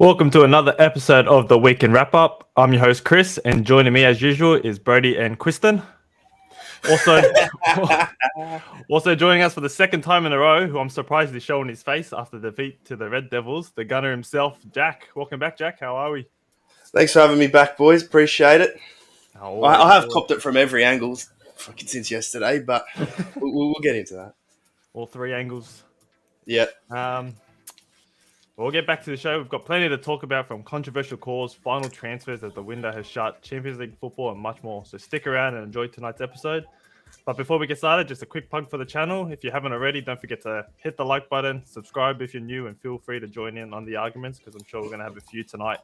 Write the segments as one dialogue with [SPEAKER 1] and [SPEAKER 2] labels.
[SPEAKER 1] Welcome to another episode of the Weekend Wrap Up. I'm your host Chris, and joining me as usual is Brody and Kristen. Also joining us for the second time in a row, who I'm surprised is showing his face after the defeat to the Red Devils, the gunner himself, Jack. Welcome back, Jack. How are we?
[SPEAKER 2] Thanks for having me back, boys. Appreciate it. I have copped it from every angle fucking since yesterday, but we'll get into that.
[SPEAKER 1] All three angles.
[SPEAKER 2] Yeah.
[SPEAKER 1] We'll get back to the show. We've got plenty to talk about, from controversial calls, final transfers as the window has shut, Champions League football, and much more. So stick around and enjoy tonight's episode. But before we get started, just a quick plug for the channel. If you haven't already, don't forget to hit the like button, subscribe if you're new, and feel free to join in on the arguments, because I'm sure we're going to have a few tonight.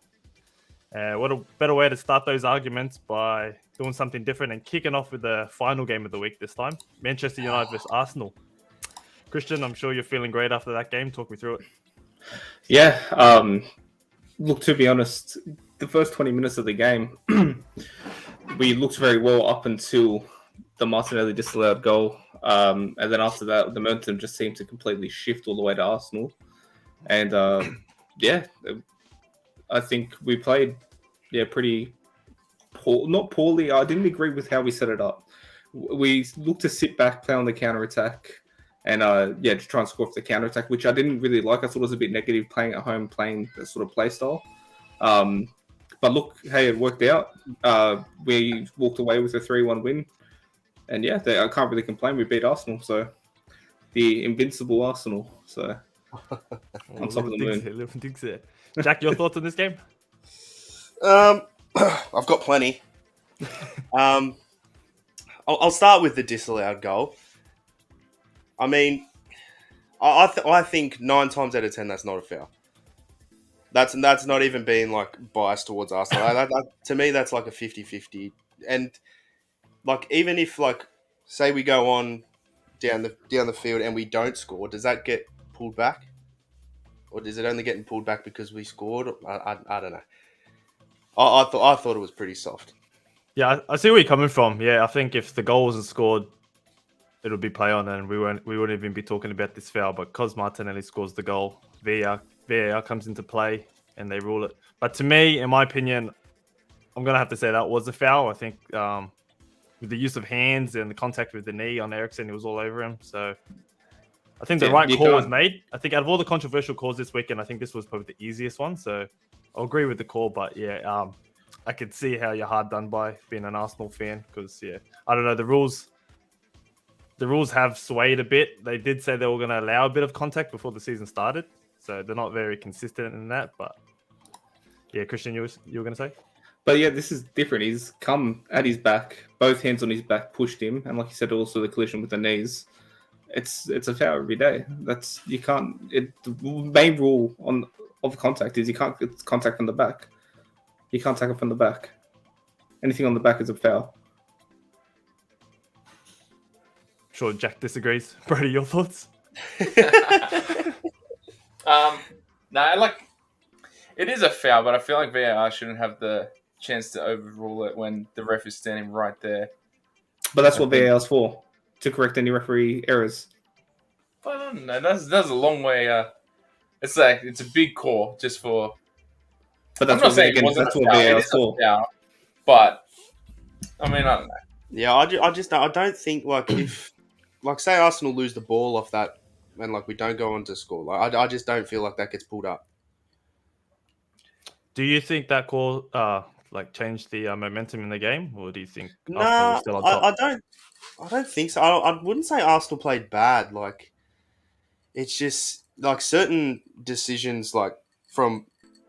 [SPEAKER 1] What a better way to start those arguments by doing something different and kicking off with the final game of the week this time, Manchester United versus Arsenal. Christian, I'm sure you're feeling great after that game. Talk me through it.
[SPEAKER 3] Yeah, look, to be honest, the first 20 minutes of the game, we looked very well up until the Martinelli disallowed goal. And then after that, the momentum just seemed to completely shift all the way to Arsenal. And I think we played pretty poor, not poorly. I didn't agree with how we set it up. We looked to sit back, play on the counter-attack, and to try and score off the counter-attack, which I didn't really like. I thought it was a bit negative playing at home, playing that sort of play style. But look, hey, it worked out. We walked away with a 3-1 win. And I can't really complain. We beat Arsenal, so the invincible Arsenal. So on top of the moon.
[SPEAKER 1] Jack, your thoughts on this game?
[SPEAKER 2] I've got plenty. I'll start with the disallowed goal. I mean, I think 9 times out of 10 that's not a foul. That's not even being like biased towards Arsenal. To me, that's like a 50-50. And like, even if, like, say we go on down the field and we don't score, does that get pulled back? Or is it only getting pulled back because we scored? I don't know. I thought it was pretty soft. Yeah,
[SPEAKER 1] I see where you're coming from. Yeah, I think if the goal wasn't scored, it'll be play on, and we wouldn't even be talking about this foul. But because Martinelli scores the goal, VAR comes into play and they rule it. But to me, in my opinion, I'm gonna have to say that was a foul. I think with the use of hands and the contact with the knee on Eriksen, it was all over him. So I think the right call was made. I think out of all the controversial calls this weekend, I think this was probably the easiest one. So I'll agree with the call. But I could see how you're hard done by being an Arsenal fan, because I don't know, the rules have swayed a bit. They did say they were going to allow a bit of contact before the season started, so they're not very consistent in that. But Christian, you were going to say?
[SPEAKER 3] But this is different. He's come at his back, both hands on his back, pushed him, and like you said, also the collision with the knees. It's a foul every day. The main rule of contact is you can't get contact on the back. You can't tackle from the back. Anything on the back is a foul.
[SPEAKER 1] Sure, Jack disagrees. Brady, your thoughts?
[SPEAKER 4] It is a foul, but I feel like VAR shouldn't have the chance to overrule it when the ref is standing right there.
[SPEAKER 3] But that's what VAR is for, to correct any referee errors.
[SPEAKER 4] But I don't know. That's a long way. It's a big call just for.
[SPEAKER 3] But that's what VAR is for.
[SPEAKER 4] But I mean, I don't know.
[SPEAKER 2] Yeah, I don't think, like, if, like, say Arsenal lose the ball off that and, like, we don't go on to score, like, I just don't feel like that gets pulled up.
[SPEAKER 1] Do you think that call changed the momentum in the game, or do you think
[SPEAKER 2] Arsenal
[SPEAKER 1] was still on top?
[SPEAKER 2] I don't think so. I wouldn't say Arsenal played bad. Like, it's just like certain decisions, like, from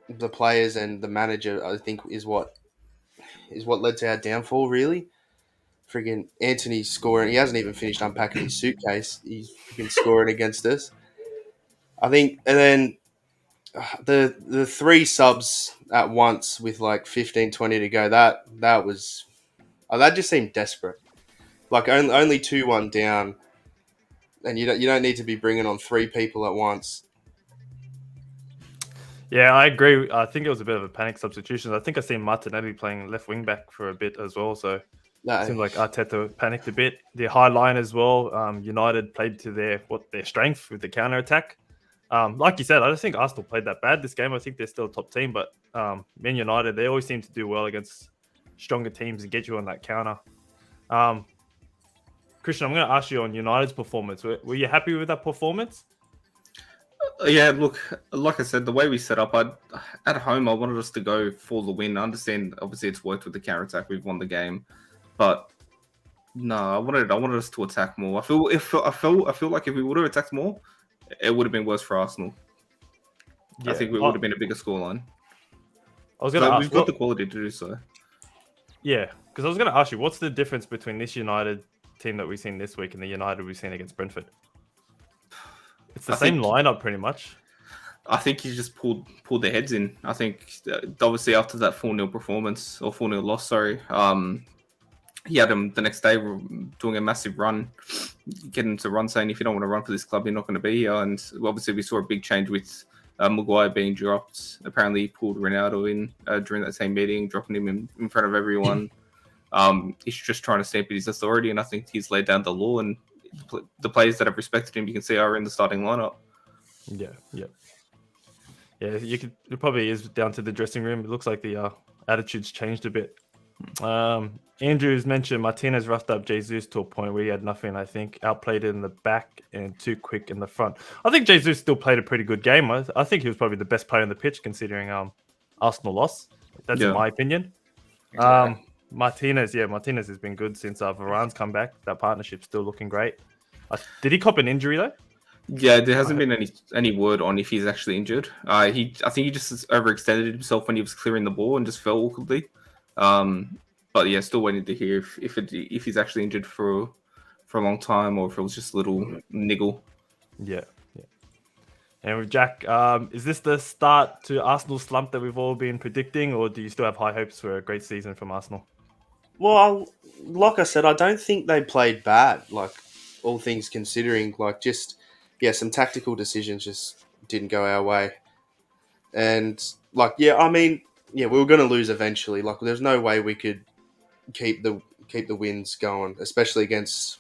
[SPEAKER 2] the players and the manager, I think is what led to our downfall, really. Friggin' Anthony scoring. He hasn't even finished unpacking his suitcase. He's freaking scoring against us. I think, and then the 3 subs at once with like 15, 20 to go, that just seemed desperate. Like, only 2-1 down, and you don't need to be bringing on 3 people at once.
[SPEAKER 1] Yeah, I agree. I think it was a bit of a panic substitution. I think I seen Martinelli playing left wing back for a bit as well. So it seemed like Arteta panicked a bit. The high line as well. United played to their strength with the counter attack. Like you said, I don't think Arsenal played that bad this game. I think they're still a top team, but Man United, they always seem to do well against stronger teams and get you on that counter. Christian, I'm going to ask you on United's performance. Were you happy with that performance?
[SPEAKER 3] Yeah, look, like I said, the way we set up, at home, I wanted us to go for the win. I understand, obviously, it's worked with the counter attack. We've won the game, but no, I wanted us to attack more. I feel like if we would have attacked more, it would have been worse for Arsenal.
[SPEAKER 1] Yeah.
[SPEAKER 3] I think we would have been a bigger scoreline.
[SPEAKER 1] I was going to ask,
[SPEAKER 3] we've got the quality to do so.
[SPEAKER 1] Yeah, because I was going to ask you, what's the difference between this United team that we've seen this week and the United we've seen against Brentford? It's the same lineup, pretty much.
[SPEAKER 3] I think he just pulled their heads in. I think obviously after that 4-0 performance or 4-0 loss, sorry, he had him the next day doing a massive run, getting to run saying, if you don't want to run for this club, you're not going to be here. And obviously we saw a big change with Maguire being dropped. Apparently he pulled Ronaldo in during that same meeting, dropping him in front of everyone. He's just trying to stamp his authority, and I think he's laid down the law, and the players that have respected him, you can see, are in the starting lineup.
[SPEAKER 1] Yeah. It probably is down to the dressing room. It looks like the attitude's changed a bit. Andrew's mentioned Martinez roughed up Jesus to a point where he had nothing. I think outplayed it in the back and too quick in the front. I think Jesus still played a pretty good game. I think he was probably the best player on the pitch considering Arsenal loss. That's in my opinion. Martinez has been good since Varane's come back. That partnership's still looking great. Did he cop an injury though?
[SPEAKER 3] Yeah, there hasn't been any word on if he's actually injured. I think he just overextended himself when he was clearing the ball and just fell awkwardly. But yeah, still waiting to hear if he's actually injured for a long time or if it was just a little niggle.
[SPEAKER 1] Yeah. And with Jack, is this the start to Arsenal's slump that we've all been predicting, or do you still have high hopes for a great season from Arsenal?
[SPEAKER 2] Well, like I said, I don't think they played bad. Like all things considering, like some tactical decisions just didn't go our way, and we were going to lose eventually. Like there's no way we could keep the wins going, especially against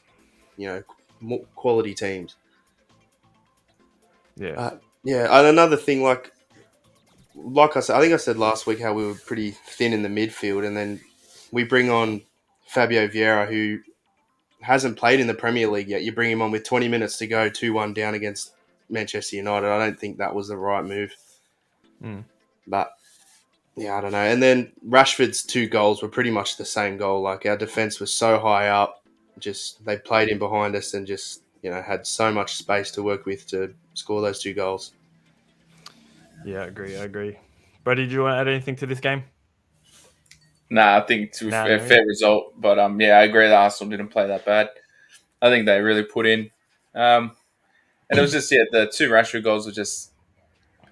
[SPEAKER 2] more quality teams.
[SPEAKER 1] Yeah.
[SPEAKER 2] And another thing, like I said, I think I said last week how we were pretty thin in the midfield, and then we bring on Fabio Vieira, who hasn't played in the Premier League yet. You bring him on with 20 minutes to go, 2-1 down against Manchester United. I don't think that was the right move. But, yeah, I don't know. And then Rashford's 2 goals were pretty much the same goal. Like, our defence was so high up. Just, they played in behind us and just, had so much space to work with to score those 2 goals.
[SPEAKER 1] Yeah, I agree. Brady, do you want to add anything to this game?
[SPEAKER 4] Nah, I think it's a fair result. But, I agree that Arsenal didn't play that bad. I think they really put in. And it was just, the 2 Rashford goals were just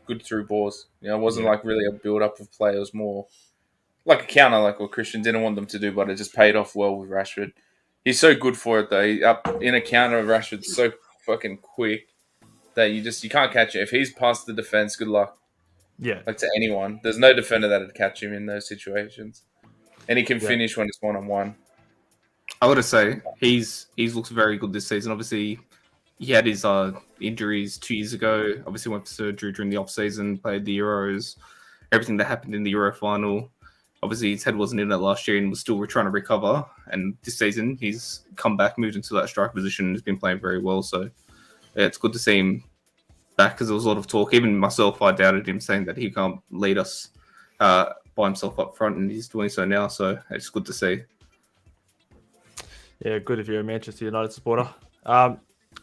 [SPEAKER 4] good through balls. It wasn't like really a build-up of play. It was more like a counter, like what Christian didn't want them to do, but it just paid off well with Rashford. He's so good for it, though. Up in a counter, Rashford's so fucking quick that you can't catch it. If he's past the defense, good luck.
[SPEAKER 1] Yeah.
[SPEAKER 4] Like to anyone. There's no defender that would catch him in those situations. And he can finish when it's 1-on-1.
[SPEAKER 3] I would say he's looks very good this season. Obviously, he had his injuries 2 years ago. Obviously, went for surgery during the off-season, played the Euros, everything that happened in the Euro final. Obviously, his head wasn't in it last year and was still trying to recover. And this season, he's come back, moved into that strike position, and has been playing very well. So, it's good to see him back because there was a lot of talk. Even myself, I doubted him, saying that he can't lead us by himself up front, and he's doing so now. So, it's good to see.
[SPEAKER 1] Yeah, good if you're a Manchester United supporter.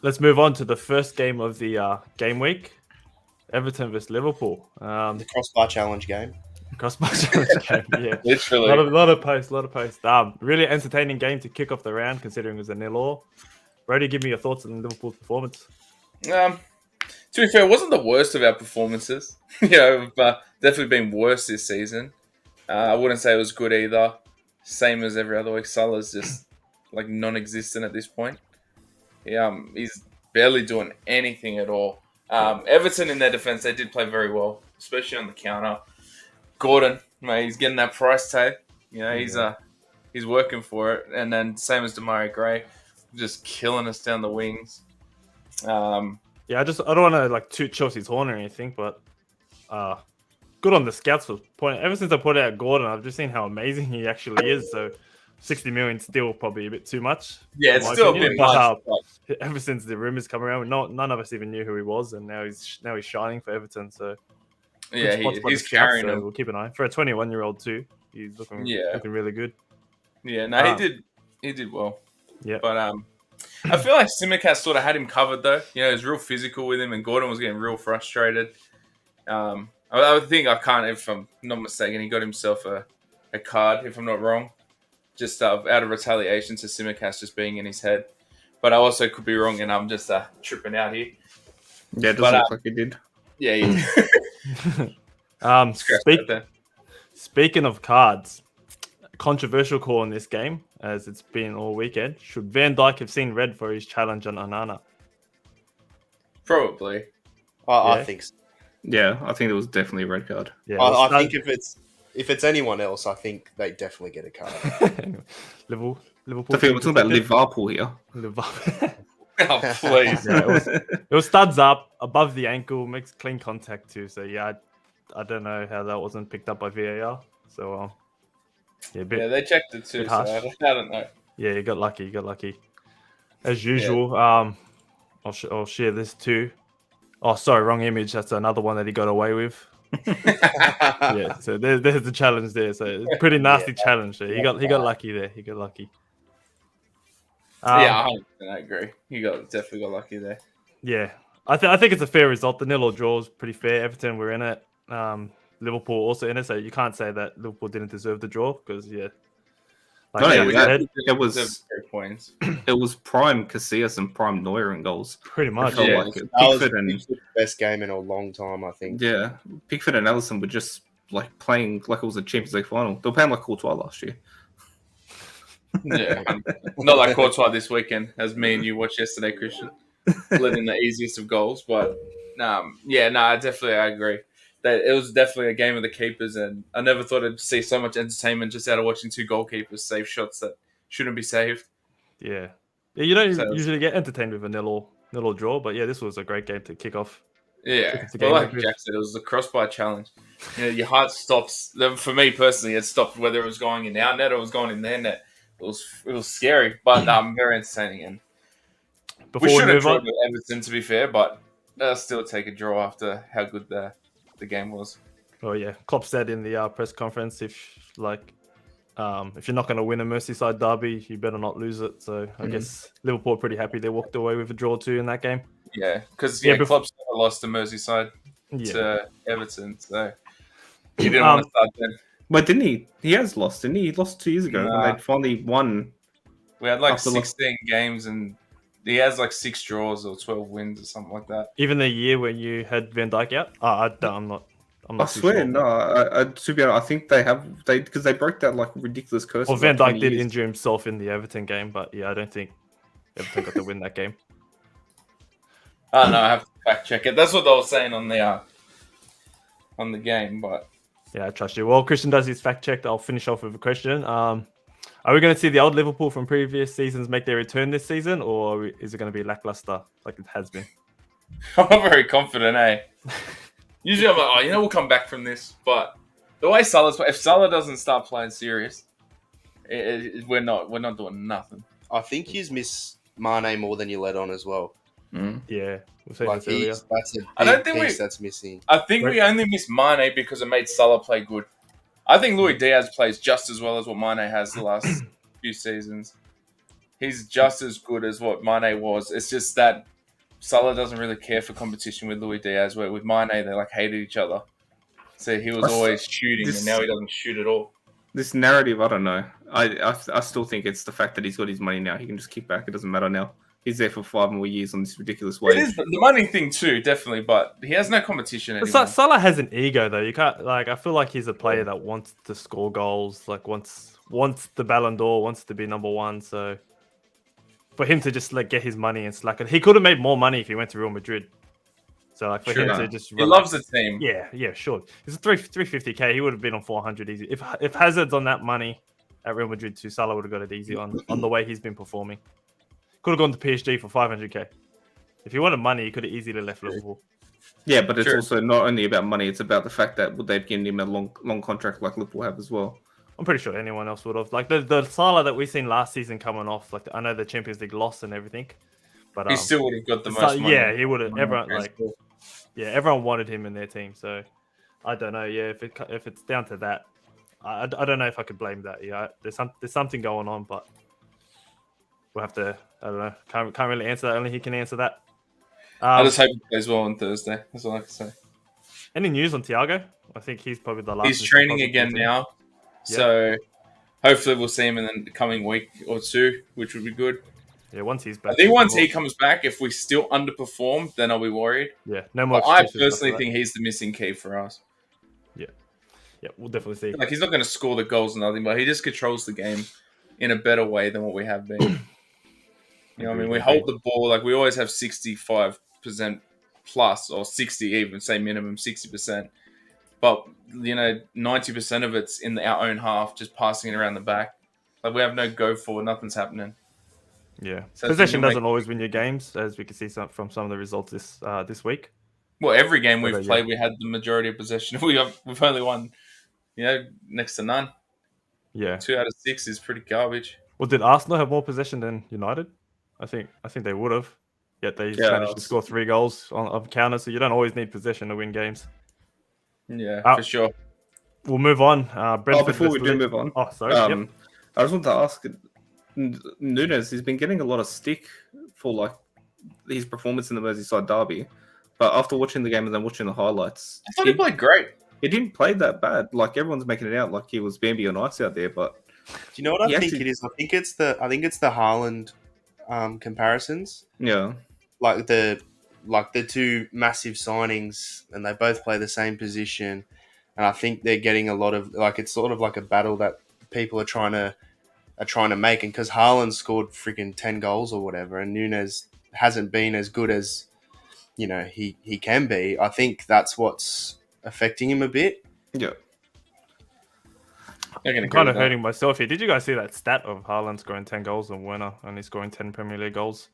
[SPEAKER 1] Let's move on to the first game of the game week. Everton versus Liverpool.
[SPEAKER 2] The crossbar challenge game.
[SPEAKER 1] Crossbar challenge game, yeah.
[SPEAKER 4] Literally.
[SPEAKER 1] A lot of posts. Really entertaining game to kick off the round, considering it was a 0-0. Brody, give me your thoughts on Liverpool's performance.
[SPEAKER 4] To be fair, it wasn't the worst of our performances. We've definitely been worse this season. I wouldn't say it was good either. Same as every other week. Salah's just like non-existent at this point. He's barely doing anything at all. Everton in their defense, they did play very well, especially on the counter. Gordon, mate, he's getting that price tag. He's working for it. And then same as Demarai Gray, just killing us down the wings.
[SPEAKER 1] Yeah, I don't want to like toot Chelsea's horn or anything, but good on the scouts for pointing. Ever since I put out Gordon, I've just seen how amazing he actually is. So 60 million still probably a bit too much.
[SPEAKER 4] Yeah,
[SPEAKER 1] in
[SPEAKER 4] it's
[SPEAKER 1] my
[SPEAKER 4] still
[SPEAKER 1] opinion,
[SPEAKER 4] a bit
[SPEAKER 1] but,
[SPEAKER 4] much.
[SPEAKER 1] ever since the rumors come around, none of us even knew who he was, and now he's shining for Everton. So
[SPEAKER 4] Yeah,
[SPEAKER 1] spots by the
[SPEAKER 4] he's
[SPEAKER 1] scouts,
[SPEAKER 4] carrying
[SPEAKER 1] so
[SPEAKER 4] him.
[SPEAKER 1] we'll keep an eye for a 21-year-old too. He's looking really good.
[SPEAKER 4] Yeah, no, he did well.
[SPEAKER 1] Yeah,
[SPEAKER 4] But I feel like Simicast sort of had him covered though. You know, he was real physical with him, and Gordon was getting real frustrated. I think I can't, if I'm not mistaken, he got himself a card, if I'm not wrong, just out of retaliation to Simicast just being in his head. But I also could be wrong, and I'm just tripping out here.
[SPEAKER 3] Yeah, it does look like he did.
[SPEAKER 4] Yeah, he did.
[SPEAKER 1] Speaking of cards, controversial call in this game, as it's been all weekend. Should Van Dijk have seen red for his challenge on Onana?
[SPEAKER 4] Probably.
[SPEAKER 2] I think so.
[SPEAKER 3] Yeah, I think it was definitely a red card.
[SPEAKER 1] Yeah,
[SPEAKER 2] I think if it's anyone else, I think they definitely get a card.
[SPEAKER 1] Liverpool.
[SPEAKER 3] We're talking about Liverpool here.
[SPEAKER 4] Oh, please.
[SPEAKER 1] Yeah, it was studs up above the ankle, makes clean contact too. So yeah, I don't know how that wasn't picked up by VAR. So
[SPEAKER 4] yeah, they checked it too. So I don't know.
[SPEAKER 1] Yeah, you got lucky. As usual. I'll share this too. Oh, sorry, wrong image. That's another one that he got away with. Yeah, so there's the challenge there. So it's a pretty nasty challenge. There. He got lucky there. He got lucky.
[SPEAKER 4] Yeah, 100%, I agree. He definitely got lucky there.
[SPEAKER 1] Yeah, I think it's a fair result. The 0-0 draw is pretty fair. Everton were in it. Liverpool also in it, so you can't say that Liverpool didn't deserve the draw because
[SPEAKER 3] it was prime Casillas and prime Neuer in goals.
[SPEAKER 1] Pretty much.
[SPEAKER 2] Yeah, that was the best game in a long time, I think.
[SPEAKER 3] Yeah, Pickford and Alisson were just like playing like it was a Champions League final. They were playing like Courtois last year.
[SPEAKER 4] Yeah, not like Courtois this weekend, as me and you watched yesterday, Christian. Letting the easiest of goals, but I agree. That it was definitely a game of the keepers, and I never thought I'd see so much entertainment just out of watching two goalkeepers save shots that shouldn't be saved.
[SPEAKER 1] Yeah, you don't usually get entertained with a 0-0 draw, but yeah, this was a great game to kick off.
[SPEAKER 4] Yeah, well, like Jack said, it was the crossbar challenge. You know, your heart stops. For me personally, it stopped whether it was going in our net or it was going in their net. It was scary, but very entertaining. And we should have drawn with Everton, to be fair, but they'll still take a draw after how good the game was.
[SPEAKER 1] Oh yeah, Klopp said in the press conference, if you're not going to win a Merseyside derby, you better not lose it. So I guess Liverpool are pretty happy they walked away with a draw too in that game.
[SPEAKER 4] Yeah, because Klopp's never lost to Merseyside to Everton, so he didn't want to start then.
[SPEAKER 3] But didn't he? He has lost, didn't he? He lost 2 years ago when they finally won.
[SPEAKER 4] We had 16 games and he has 6 draws or 12 wins or something like that.
[SPEAKER 1] Even the year when you had Van Dijk out? I'm not.
[SPEAKER 3] I swear,
[SPEAKER 1] sure.
[SPEAKER 3] No. To be honest, I think because they broke that ridiculous curse.
[SPEAKER 1] Well, Van Dijk did injure himself in the Everton game, but yeah, I don't think Everton got to win that game.
[SPEAKER 4] Oh no, I have to fact check it. That's what they were saying on the game, but.
[SPEAKER 1] Yeah, I trust you. Well, Christian does his fact check. I'll finish off with a question. Are we going to see the old Liverpool from previous seasons make their return this season, or is it going to be lackluster like it has been?
[SPEAKER 4] I'm not very confident, eh? Usually I'm like, we'll come back from this. But the way Salah's if Salah doesn't start playing serious, we're not doing nothing.
[SPEAKER 2] I think you miss Mane more than you let on as well.
[SPEAKER 1] Yeah, we'll say this earlier.
[SPEAKER 2] That's a big piece that's missing.
[SPEAKER 4] I think we only miss Mane because it made Salah play good. I think Luis Diaz plays just as well as what Mane has the last few seasons. He's just as good as what Mane was. It's just that Salah doesn't really care for competition with Luis Diaz, where with Mane, they hated each other. So he was always shooting, and now he doesn't shoot at all.
[SPEAKER 3] This narrative, I don't know. I still think it's the fact that he's got his money now. He can just kick back. It doesn't matter now. He's there for 5 more years on this ridiculous wage.
[SPEAKER 4] It is the money thing too, definitely, but he has no competition anymore.
[SPEAKER 1] Salah has an ego though. You can't I feel like he's a player that wants to score goals, wants the Ballon d'Or, wants to be number one. So for him to just get his money and slack it, he could have made more money if he went to Real Madrid. So for him to just
[SPEAKER 4] he loves the team.
[SPEAKER 1] Yeah, sure. It's a 350k. He would have been on 400 easy. If Hazard's on that money at Real Madrid too, Salah would have got it easy on the way he's been performing. Could have gone to PSG for 500k. If he wanted money, he could have easily left Liverpool.
[SPEAKER 3] Yeah, but it's
[SPEAKER 4] Sure.
[SPEAKER 3] also not only about money. It's about the fact that they've given him a long contract like Liverpool have as well.
[SPEAKER 1] I'm pretty sure anyone else would have. Like the Salah that we seen last season coming off. Like I know the Champions League loss and everything, but
[SPEAKER 4] He still would have got the
[SPEAKER 1] so-
[SPEAKER 4] most money.
[SPEAKER 1] yeah, he would have. Everyone
[SPEAKER 4] Transfer.
[SPEAKER 1] everyone wanted him in their team. So I don't know. Yeah, if it's down to that, I don't know if I could blame that. Yeah, there's something going on, but we'll have to. I don't know. Can't really answer that. Only he can answer that.
[SPEAKER 4] I just hope he plays well on Thursday. That's all I can say.
[SPEAKER 1] Any news on Thiago? I think he's probably the last.
[SPEAKER 4] He's training again now, so hopefully we'll see him in the coming week or two, which would be good.
[SPEAKER 1] Yeah, once he's back.
[SPEAKER 4] I think once he comes back, if we still underperform, then I'll be worried.
[SPEAKER 1] Yeah, no more.
[SPEAKER 4] But I
[SPEAKER 1] excuses
[SPEAKER 4] personally
[SPEAKER 1] after that.
[SPEAKER 4] think he's the missing key for us.
[SPEAKER 1] Yeah, we'll definitely see.
[SPEAKER 4] Like he's not going to score the goals or nothing, but he just controls the game in a better way than what we have been. You know, what I mean, we hold the ball like we always have 65% plus or 60 even, say minimum 60%. But 90% of it's in our own half, just passing it around the back. Like we have no go forward, nothing's happening.
[SPEAKER 1] Yeah,
[SPEAKER 4] So
[SPEAKER 1] possession doesn't always win your games, as we can see from some of the results this week.
[SPEAKER 4] Well, every game we've
[SPEAKER 1] Yeah.
[SPEAKER 4] played, we had the majority of possession. We've only won, next to none.
[SPEAKER 1] Yeah.
[SPEAKER 4] 2 out of 6 is pretty garbage.
[SPEAKER 1] Well, did Arsenal have more possession than United? I think they would have. Yet they managed to score 3 goals on counters. So you don't always need possession to win games.
[SPEAKER 4] Yeah, for sure.
[SPEAKER 1] We'll move on. Brentford
[SPEAKER 3] Before we
[SPEAKER 1] versus
[SPEAKER 3] do
[SPEAKER 1] Leeds.
[SPEAKER 3] move on,
[SPEAKER 1] Oh, sorry. Yep.
[SPEAKER 3] I just want to ask, Nunes, he's been getting a lot of stick for like his performance in the Merseyside derby, but after watching the game and then watching the highlights,
[SPEAKER 4] I thought he played great.
[SPEAKER 3] he didn't play that bad. Like everyone's making it out like he was Bambi on ice out there, but
[SPEAKER 2] Do you know what I think it is? I think it's the Haaland comparisons.
[SPEAKER 3] yeah,
[SPEAKER 2] Like the two massive signings, and they both play the same position. And I think they're getting a lot of it's sort of like a battle that people are trying to make. And because Haaland scored freaking 10 goals or whatever, and Nunes hasn't been as good as he can be, I think that's what's affecting him a bit.
[SPEAKER 3] yeah.
[SPEAKER 1] I'm kind of hurting myself here. Did you guys see that stat of Haaland scoring 10 goals and Werner only scoring 10 Premier League goals?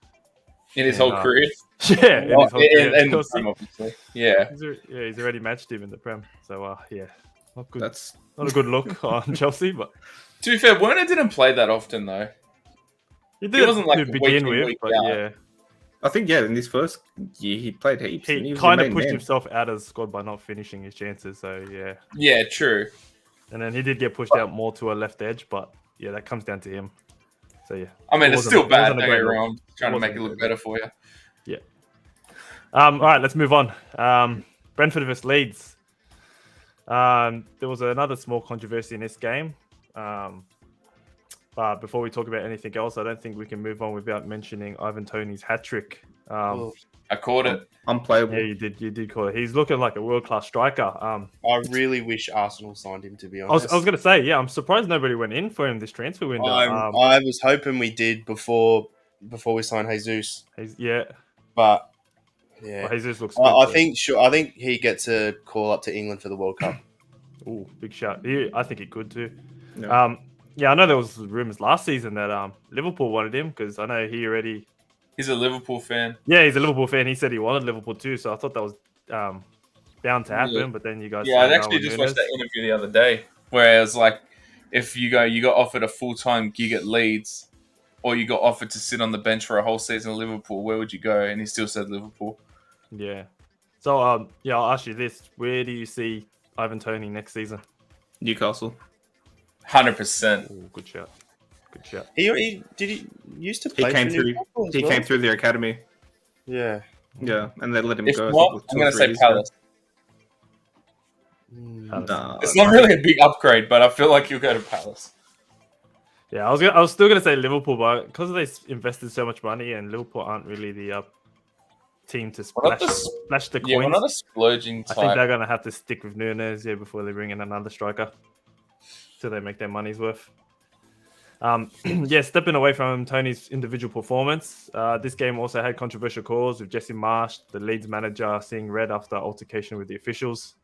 [SPEAKER 4] In his whole career?
[SPEAKER 1] Yeah, in his whole career.
[SPEAKER 4] And the Prem, obviously. Yeah.
[SPEAKER 1] He's already matched him in the Prem. So, not good.
[SPEAKER 3] That's
[SPEAKER 1] Not a good look on Chelsea, but
[SPEAKER 4] To be fair, Werner didn't play that often, though.
[SPEAKER 1] he did
[SPEAKER 4] wasn't like
[SPEAKER 1] to
[SPEAKER 4] week
[SPEAKER 1] begin
[SPEAKER 4] in,
[SPEAKER 1] with.
[SPEAKER 4] week
[SPEAKER 1] But
[SPEAKER 4] out.
[SPEAKER 1] yeah,
[SPEAKER 3] I think in his first year he played heaps. and
[SPEAKER 1] he
[SPEAKER 3] was
[SPEAKER 1] kind
[SPEAKER 3] the
[SPEAKER 1] of
[SPEAKER 3] main
[SPEAKER 1] pushed
[SPEAKER 3] man.
[SPEAKER 1] himself out of the squad by not finishing his chances. So yeah,
[SPEAKER 4] Yeah, true.
[SPEAKER 1] and then he did get pushed out more to a left edge, but yeah, that comes down to him. So yeah,
[SPEAKER 4] I mean,
[SPEAKER 1] It
[SPEAKER 4] it's
[SPEAKER 1] wasn't-
[SPEAKER 4] still
[SPEAKER 1] it
[SPEAKER 4] bad.
[SPEAKER 1] wasn't
[SPEAKER 4] Don't
[SPEAKER 1] a
[SPEAKER 4] get
[SPEAKER 1] great
[SPEAKER 4] me
[SPEAKER 1] look.
[SPEAKER 4] wrong. I'm trying to
[SPEAKER 1] It
[SPEAKER 4] make
[SPEAKER 1] wasn't
[SPEAKER 4] it
[SPEAKER 1] a
[SPEAKER 4] look
[SPEAKER 1] great
[SPEAKER 4] better for you.
[SPEAKER 1] All right, let's move on. Brentford versus Leeds. There was another small controversy in this game. But before we talk about anything else, I don't think we can move on without mentioning Ivan Toney's hat trick.
[SPEAKER 2] Oh,
[SPEAKER 4] I caught it.
[SPEAKER 3] Unplayable.
[SPEAKER 1] Yeah, you did call it. He's looking like a world class striker.
[SPEAKER 2] I really wish Arsenal signed him, to be
[SPEAKER 1] I
[SPEAKER 2] honest.
[SPEAKER 1] was going to say, yeah, I'm surprised nobody went in for him this transfer window.
[SPEAKER 2] I was hoping we did before we signed Jesus,
[SPEAKER 1] Yeah,
[SPEAKER 2] but yeah,
[SPEAKER 1] well, Jesus looks good.
[SPEAKER 2] I
[SPEAKER 1] so-
[SPEAKER 2] think he gets a call up to England for the World Cup.
[SPEAKER 1] Ooh, big shout. I think he could too.
[SPEAKER 3] Yeah.
[SPEAKER 1] Yeah, I know there was rumors last season that Liverpool wanted him because I know he already.
[SPEAKER 4] He's a Liverpool fan.
[SPEAKER 1] Yeah, he's a Liverpool fan. He said he wanted Liverpool too, so I thought that was bound to happen.
[SPEAKER 4] Yeah.
[SPEAKER 1] But then you guys.
[SPEAKER 4] Yeah, I
[SPEAKER 1] signed
[SPEAKER 4] actually
[SPEAKER 1] Darwin
[SPEAKER 4] just
[SPEAKER 1] Núñez.
[SPEAKER 4] watched that interview the other day where it was like, if you got offered a full-time gig at Leeds or you got offered to sit on the bench for a whole season at Liverpool, where would you go? And he still said Liverpool.
[SPEAKER 1] Yeah. So I'll ask you this: where do you see Ivan Toney next season?
[SPEAKER 3] Newcastle.
[SPEAKER 4] 100%.
[SPEAKER 1] Ooh, good shout. Good shout.
[SPEAKER 2] He used to
[SPEAKER 3] He
[SPEAKER 2] play
[SPEAKER 3] came
[SPEAKER 2] for
[SPEAKER 3] through.
[SPEAKER 2] Newcastle as
[SPEAKER 3] He
[SPEAKER 2] well?
[SPEAKER 3] came through their academy.
[SPEAKER 2] Yeah.
[SPEAKER 3] Yeah, and they let him
[SPEAKER 4] If
[SPEAKER 3] go. I
[SPEAKER 4] not,
[SPEAKER 3] think, with
[SPEAKER 4] I'm
[SPEAKER 3] 2 or
[SPEAKER 4] going to
[SPEAKER 3] 3
[SPEAKER 4] say
[SPEAKER 3] years ago.
[SPEAKER 4] Palace.
[SPEAKER 3] Nah,
[SPEAKER 4] It's not really a big upgrade, but I feel like you'll go to Palace.
[SPEAKER 1] Yeah, I was still gonna say Liverpool, but because they invested so much money and Liverpool aren't really the team to
[SPEAKER 4] We're not
[SPEAKER 1] splash the
[SPEAKER 4] Yeah, we're
[SPEAKER 1] coins.
[SPEAKER 4] not a splurging
[SPEAKER 1] I think
[SPEAKER 4] type.
[SPEAKER 1] they're gonna have to stick with Núñez before they bring in another striker, so they make their money's worth. Yeah, stepping away from Tony's individual performance, this game also had controversial calls with Jesse Marsh, the Leeds manager, seeing red after altercation with the officials.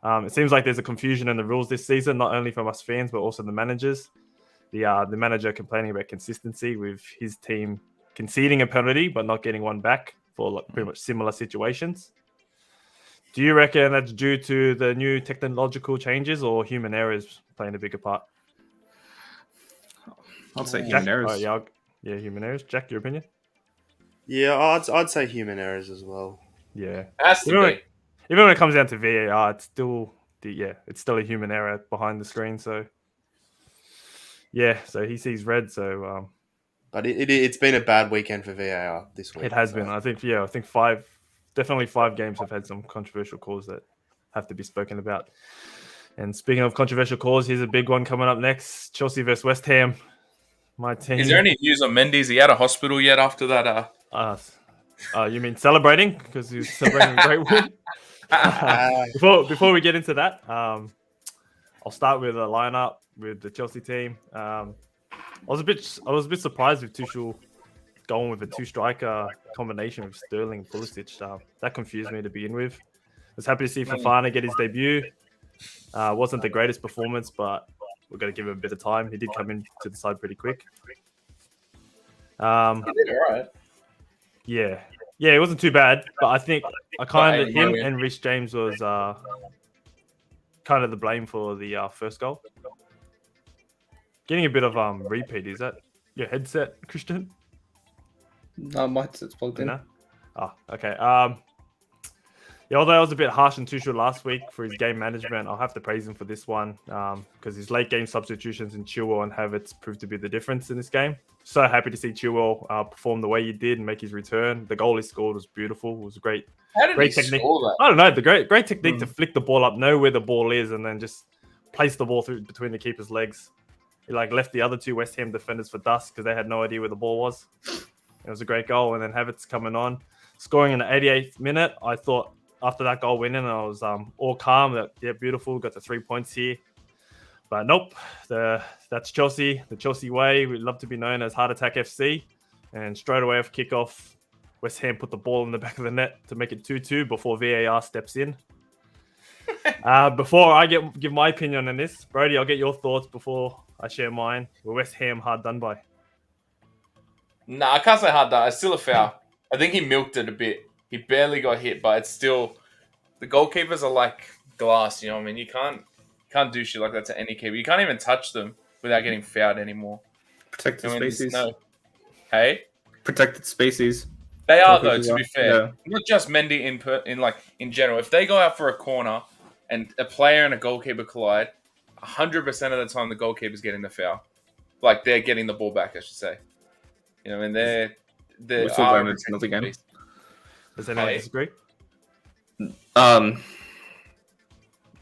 [SPEAKER 1] It seems like there's a confusion in the rules this season, not only from us fans but also the managers. The manager complaining about consistency with his team conceding a penalty but not getting one back for like pretty much similar situations. Do you reckon that's due to the new technological changes or human errors playing a bigger part?
[SPEAKER 3] I'd say
[SPEAKER 1] Jack?
[SPEAKER 3] human errors.
[SPEAKER 1] Oh, yeah, human errors. Jack, your opinion?
[SPEAKER 2] Yeah, I'd say human errors as well.
[SPEAKER 1] Yeah.
[SPEAKER 4] Has to be.
[SPEAKER 1] Even when it comes down to VAR, it's still it's still a human error behind the screen. So yeah, so he sees red. So
[SPEAKER 2] But it's been a bad weekend for VAR this week.
[SPEAKER 1] it has been. I think definitely five games have had some controversial calls that have to be spoken about. And speaking of controversial calls, here's a big one coming up next: Chelsea versus West Ham. My team.
[SPEAKER 4] Is there any news on Mendy? Is he out of hospital yet after that?
[SPEAKER 1] You mean celebrating because he's celebrating a great win? Before we get into that, I'll start with a lineup with the Chelsea team. I was a bit surprised with Tuchel going with a two-striker combination with Sterling and Pulisic. That confused me to begin with. I was happy to see Fofana get his debut. Wasn't the greatest performance, but we're going to give him a bit of time. He did come into the side pretty quick.
[SPEAKER 4] He did all right.
[SPEAKER 1] Yeah, it wasn't too bad, but I think him and Rhys James was kind of the blame for the first goal. Getting a bit of repeat. Is that your headset, Christian?
[SPEAKER 3] No, my headset's plugged in.
[SPEAKER 1] No? Oh, okay. Yeah, although I was a bit harsh on Tuchel last week for his game management, I'll have to praise him for this one because his late game substitutions in Chilwell and Havertz proved to be the difference in this game. So happy to see Chilwell perform the way he did and make his return. The goal he scored was beautiful. It was great.
[SPEAKER 4] How did
[SPEAKER 1] great
[SPEAKER 4] he
[SPEAKER 1] technique.
[SPEAKER 4] score that?
[SPEAKER 1] I don't know. The great technique to flick the ball up, know where the ball is, and then just place the ball through between the keeper's legs. He left the other two West Ham defenders for dust because they had no idea where the ball was. It was a great goal, and then Havertz coming on, scoring in the 88th minute. I thought after that goal winning, I was all calm. Beautiful. Got the 3 points here. But nope, that's Chelsea, the Chelsea way. We love to be known as Heart Attack FC. And straight away off kickoff, West Ham put the ball in the back of the net to make it 2-2 before VAR steps in. Before I give my opinion on this, Brody, I'll get your thoughts before I share mine. Were West Ham hard done by?
[SPEAKER 4] Nah, I can't say hard done. It's still a foul. I think he milked it a bit. He barely got hit, but it's still... The goalkeepers are like glass, you know what I mean? You can't do shit like that to any keeper. You can't even touch them without getting fouled anymore.
[SPEAKER 3] Protected species.
[SPEAKER 4] No. Hey?
[SPEAKER 3] Protected species.
[SPEAKER 4] They are, though, to be fair.
[SPEAKER 3] Yeah.
[SPEAKER 4] Not just Mendy in general. If they go out for a corner and a player and a goalkeeper collide, 100% of the time the goalkeeper's getting the foul. Like, they're getting the ball back, I should say. You know, and they're
[SPEAKER 3] another game.
[SPEAKER 1] Does anyone disagree?
[SPEAKER 3] Not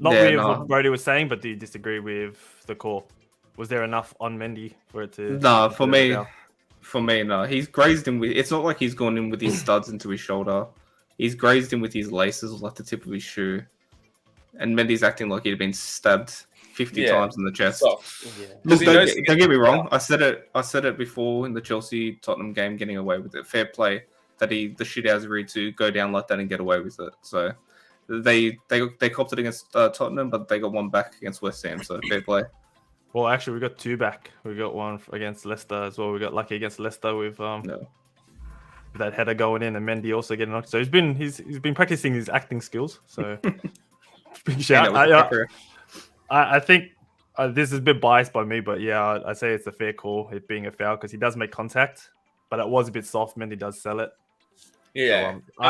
[SPEAKER 1] what Brody was saying, but do you disagree with the call? Was there enough on Mendy for it to...
[SPEAKER 3] No, for me, no. He's grazed him with... It's not like he's gone in with his studs into his shoulder. He's grazed him with his laces, like the tip of his shoe. And Mendy's acting like he'd been stabbed 50 times in the chest. Look, don't get me wrong. I said it before in the Chelsea-Tottenham game, getting away with it. Fair play that the shit agreed to go down like that and get away with it. So they copped it against Tottenham, but they got one back against West Ham. So fair play.
[SPEAKER 1] Well, actually, we got two back. We got one against Leicester as well. We got lucky against Leicester with that header going in, and Mendy also getting knocked. So he's been practicing his acting skills. So big shout. I think this is a bit biased by me, but yeah, I say it's a fair call, it being a foul, because he does make contact, but it was a bit soft. Mendy does sell it.
[SPEAKER 4] Yeah,
[SPEAKER 1] so,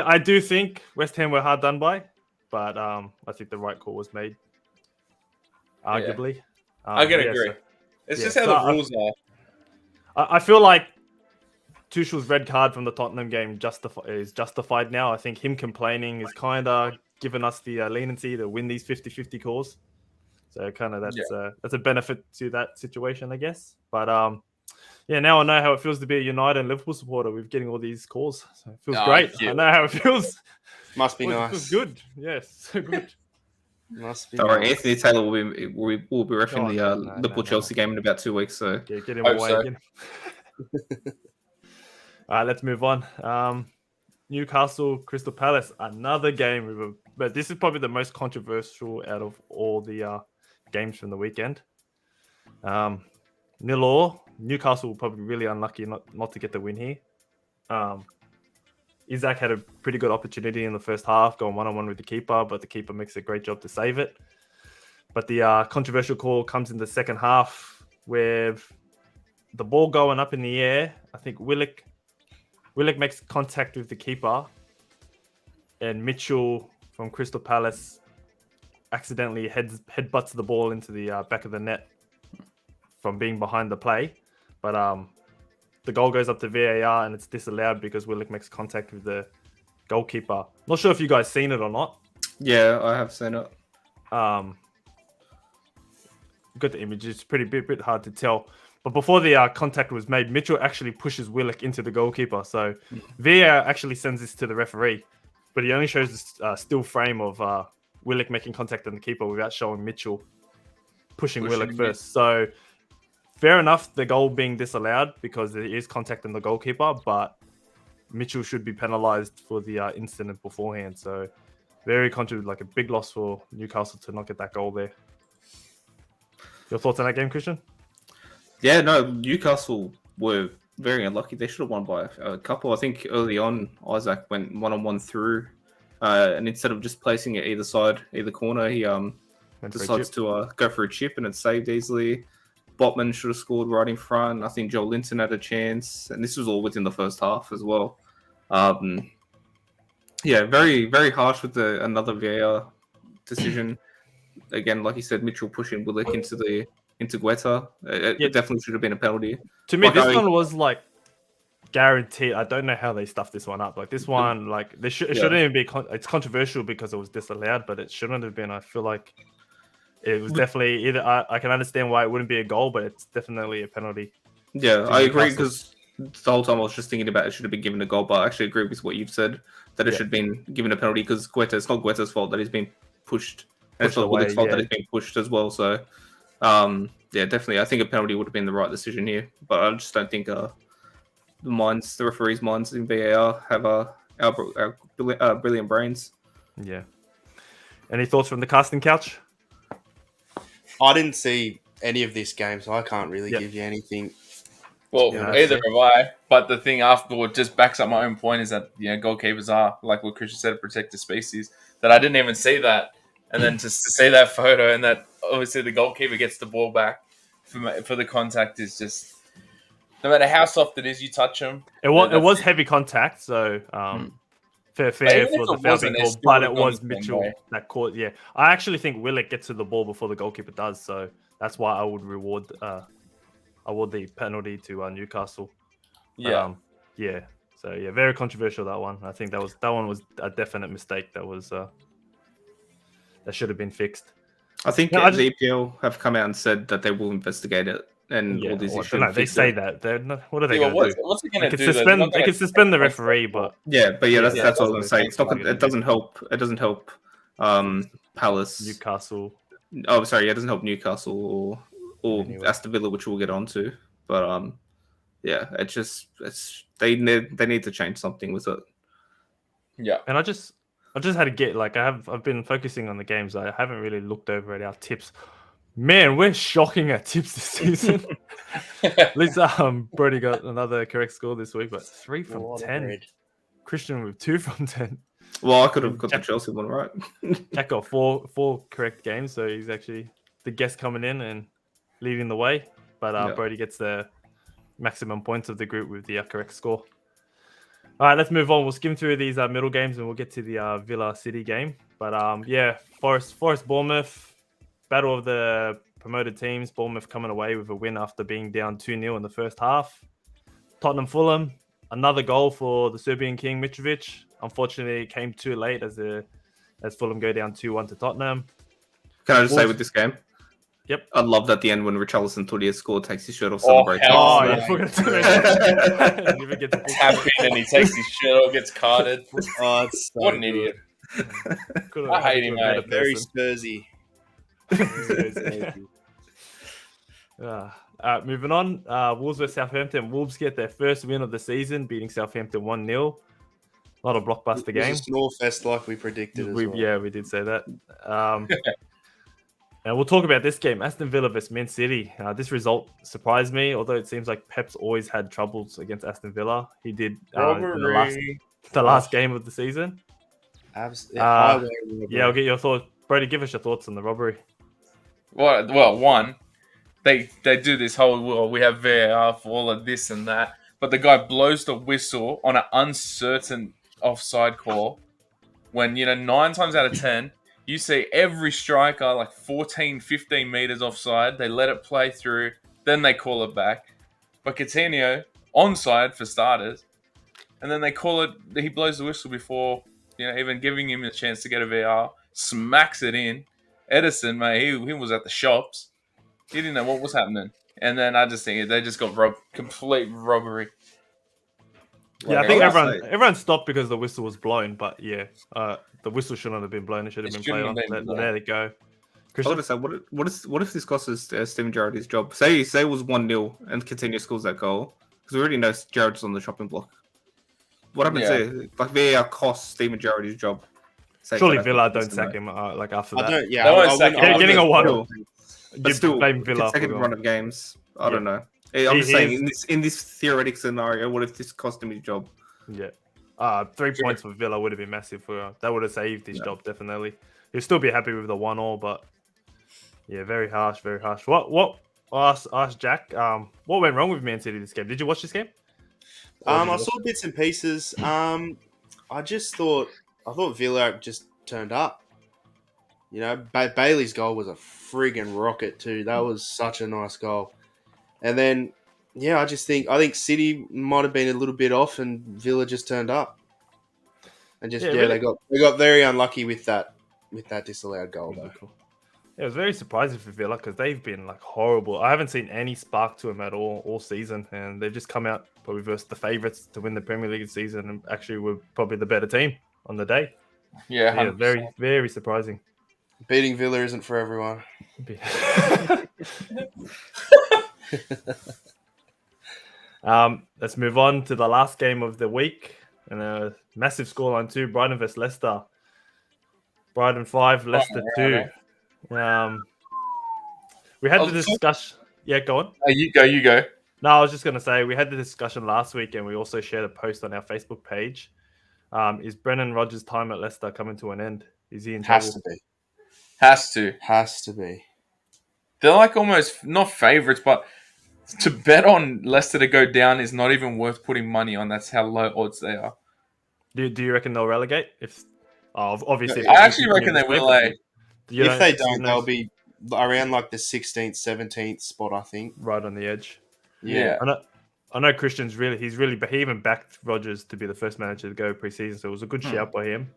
[SPEAKER 1] I do think West Ham were hard done by, but I think the right call was made. Arguably,
[SPEAKER 4] I can agree. So, it's just how the rules are.
[SPEAKER 1] I feel like Tuchel's red card from the Tottenham game is justified now. I think him complaining is kind of giving us the leniency to win these 50-50 calls. So kind of that's a benefit to that situation, I guess. But now I know how it feels to be a United and Liverpool supporter with getting all these calls. So it feels great. I know how it feels.
[SPEAKER 2] Must be nice.
[SPEAKER 1] It feels good. Yes, so good.
[SPEAKER 2] Must be.
[SPEAKER 3] Don't worry, Anthony Taylor will be refereeing the Liverpool Chelsea game in about 2 weeks. So
[SPEAKER 1] get him away again. All right, let's move on. Newcastle Crystal Palace, another game, but this is probably the most controversial out of all the games from the weekend. 0-0. Newcastle will probably be really unlucky not to get the win here. Isaac had a pretty good opportunity in the first half, going one-on-one with the keeper, but the keeper makes a great job to save it. But the controversial call comes in the second half with the ball going up in the air. I think Willick makes contact with the keeper, and Mitchell from Crystal Palace accidentally headbutts the ball into the back of the net from being behind the play. But the goal goes up to VAR and it's disallowed because Willick makes contact with the goalkeeper. Not sure if you guys seen it or not.
[SPEAKER 3] Yeah, I have seen it.
[SPEAKER 1] Got the image. It's pretty bit hard to tell. But before the contact was made, Mitchell actually pushes Willick into the goalkeeper. So VAR actually sends this to the referee, but he only shows the still frame of Willick making contact on the keeper without showing Mitchell pushing Willick first. So fair enough, the goal being disallowed because there is contact on the goalkeeper, but Mitchell should be penalised for the incident beforehand. So very like a big loss for Newcastle to not get that goal there. Your thoughts on that game, Christian?
[SPEAKER 3] Yeah, no, Newcastle were very unlucky. They should have won by a couple. I think early on, Isaac went one-on-one through, and instead of just placing it either side, either corner, he decides to go for a chip, and it's saved easily. Botman should have scored right in front. I think Joe Linton had a chance, and this was all within the first half as well. Yeah, very, very harsh with another VAR decision. Again, like you said, Mitchell pushing Willick into Guetta. It definitely should have been a penalty.
[SPEAKER 1] To me, this one was like guaranteed. I don't know how they stuffed this one up. Like this one, like it shouldn't even be. It's controversial because it was disallowed, but it shouldn't have been. I feel like it was definitely either. I can understand why it wouldn't be a goal, but it's definitely a penalty.
[SPEAKER 3] Yeah, I agree because the whole time I was just thinking about it should have been given a goal, but I actually agree with what you've said that it should have been given a penalty because it's not Guetta's fault that he's been pushed. And it's not Willick's fault that he's been pushed as well. So, yeah, definitely. I think a penalty would have been the right decision here, but I just don't think the referees' minds in VAR have our brilliant brains.
[SPEAKER 1] Yeah. Any thoughts from the casting couch?
[SPEAKER 2] I didn't see any of this game, so I can't really give you anything.
[SPEAKER 4] Well, either have I. But the thing afterward just backs up my own point is that goalkeepers are, like what Christian said, a protected species. That I didn't even see that, and then just to see that photo and that obviously the goalkeeper gets the ball back for the contact is just no matter how soft it is, you touch him.
[SPEAKER 1] It was heavy contact, so fair for the foul being called, but it was Mitchell that caught. Yeah, I actually think Willick gets to the ball before the goalkeeper does, so that's why I would award the penalty to Newcastle.
[SPEAKER 4] Yeah,
[SPEAKER 1] yeah. So yeah, very controversial that one. I think that one was a definite mistake. That should have been fixed.
[SPEAKER 3] I think the EPL have come out and said that they will investigate it and all these issues.
[SPEAKER 1] No, they say that. They're not, what are they going
[SPEAKER 4] to
[SPEAKER 1] do?
[SPEAKER 4] What's it going to do?
[SPEAKER 1] They can suspend the referee, but
[SPEAKER 3] that's what I was going to say. It's not. It doesn't help. It doesn't help. Palace,
[SPEAKER 1] Newcastle.
[SPEAKER 3] Oh, sorry. It doesn't help Newcastle or Aston Villa, which we'll get onto. But yeah, they need to change something with it.
[SPEAKER 4] Yeah,
[SPEAKER 1] and I just had to get I've been focusing on the games. I haven't really looked over at our tips. Man, we're shocking at tips this season. At least Brody got another correct score this week, but 3 from 10. Christian with 2 from 10.
[SPEAKER 3] Well, I could have got the Chelsea one right.
[SPEAKER 1] Jack got four correct games, so he's actually the guest coming in and leading the way. But Brody gets the maximum points of the group with the correct score. All right, let's move on. We'll skim through these middle games and we'll get to the Villa City game. But Forest Bournemouth, battle of the promoted teams. Bournemouth coming away with a win after being down 2-0 in the first half. Tottenham Fulham, another goal for the Serbian King Mitrovic. Unfortunately, it came too late as Fulham go down 2-1 to Tottenham.
[SPEAKER 3] Can I just say with this game?
[SPEAKER 1] Yep.
[SPEAKER 3] I loved at the end when Richarlison thought he had scored, takes his shirt off, celebrates.
[SPEAKER 1] I forgot to
[SPEAKER 4] happy and he takes his shirt off, gets carded.
[SPEAKER 2] Oh, it's so
[SPEAKER 4] what an idiot. I hate him, mate.
[SPEAKER 2] Very Spursy.
[SPEAKER 1] Moving on. Wolves vs Southampton. Wolves get their first win of the season, beating Southampton 1-0. Not a blockbuster game.
[SPEAKER 2] It was a snore fest like we predicted as well.
[SPEAKER 1] Yeah, we did say that. And we'll talk about this game, Aston Villa vs Man City. This result surprised me, although it seems like Pep's always had troubles against Aston Villa. He did in the last game of the season.
[SPEAKER 2] Highway
[SPEAKER 1] Yeah, I'll get your thoughts. Brody, give us your thoughts on the robbery.
[SPEAKER 4] Well, one, they do this whole, well, we have VAR for all of this and that, but the guy blows the whistle on an uncertain offside call when, 9 times out of 10, you see every striker like 14, 15 meters offside. They let it play through, then they call it back. But Coutinho, onside for starters, and then they call it, he blows the whistle before, even giving him a chance to get a VAR, smacks it in. Edison, mate, he was at the shops. He didn't know what was happening. And then I just think they just got robbed. Complete robbery.
[SPEAKER 1] Yeah, I think everyone stopped because the whistle was blown. But yeah, the whistle shouldn't have been blown. It should have been played on. There they go.
[SPEAKER 3] I want to say, what if this costs Steven Gerrard his job? Say it was 1-0 and Coutinho scores that goal, because we already know Gerrard's on the chopping block. What happens there? Like VAR costs Steven Gerrard his job.
[SPEAKER 1] Surely Villa don't sack him like after that.
[SPEAKER 2] Yeah,
[SPEAKER 4] they won't sack him.
[SPEAKER 1] Getting a 1-0.
[SPEAKER 3] But still,
[SPEAKER 1] blame Villa
[SPEAKER 3] consecutive run of games. I don't know. I'm just saying, in this theoretic scenario, what if this cost him his job?
[SPEAKER 1] Yeah. 3 points for Villa would have been massive for that. Would have saved his job definitely. He'll still be happy with the 1-1, but yeah, very harsh, very harsh. What? Ask Jack. What went wrong with Man City this game? Did you watch this game?
[SPEAKER 2] I saw bits and pieces. I thought Villa just turned up. Bailey's goal was a friggin' rocket too. That was such a nice goal. And then, I think City might have been a little bit off, and Villa just turned up. And really? they got very unlucky with that disallowed goal though.
[SPEAKER 1] Cool. Yeah, it was very surprising for Villa because they've been like horrible. I haven't seen any spark to them at all season, and they've just come out probably versus the favourites to win the Premier League season, and actually were probably the better team on the day.
[SPEAKER 4] Yeah,
[SPEAKER 1] very, very surprising.
[SPEAKER 2] Beating Villa isn't for everyone.
[SPEAKER 1] Let's move on to the last game of the week, and a massive scoreline too. Brighton vs Leicester. Brighton 5, Leicester 2. We had the discussion. Yeah, go on.
[SPEAKER 4] You go.
[SPEAKER 1] No, I was just going to say we had the discussion last week, and we also shared a post on our Facebook page. Is Brendan Rodgers' time at Leicester coming to an end? Is he in trouble?
[SPEAKER 2] Has to be.
[SPEAKER 4] They're like almost not favourites, but to bet on Leicester to go down is not even worth putting money on. That's how low odds they are.
[SPEAKER 1] Do you reckon they'll relegate? Obviously.
[SPEAKER 4] I actually reckon they will.
[SPEAKER 2] If they don't, they'll be around like the 16th, 17th spot, I think.
[SPEAKER 1] Right on the edge.
[SPEAKER 4] Yeah.
[SPEAKER 1] I know Christian's he even backed Rodgers to be the first manager to go pre-season, so it was a good shout by him.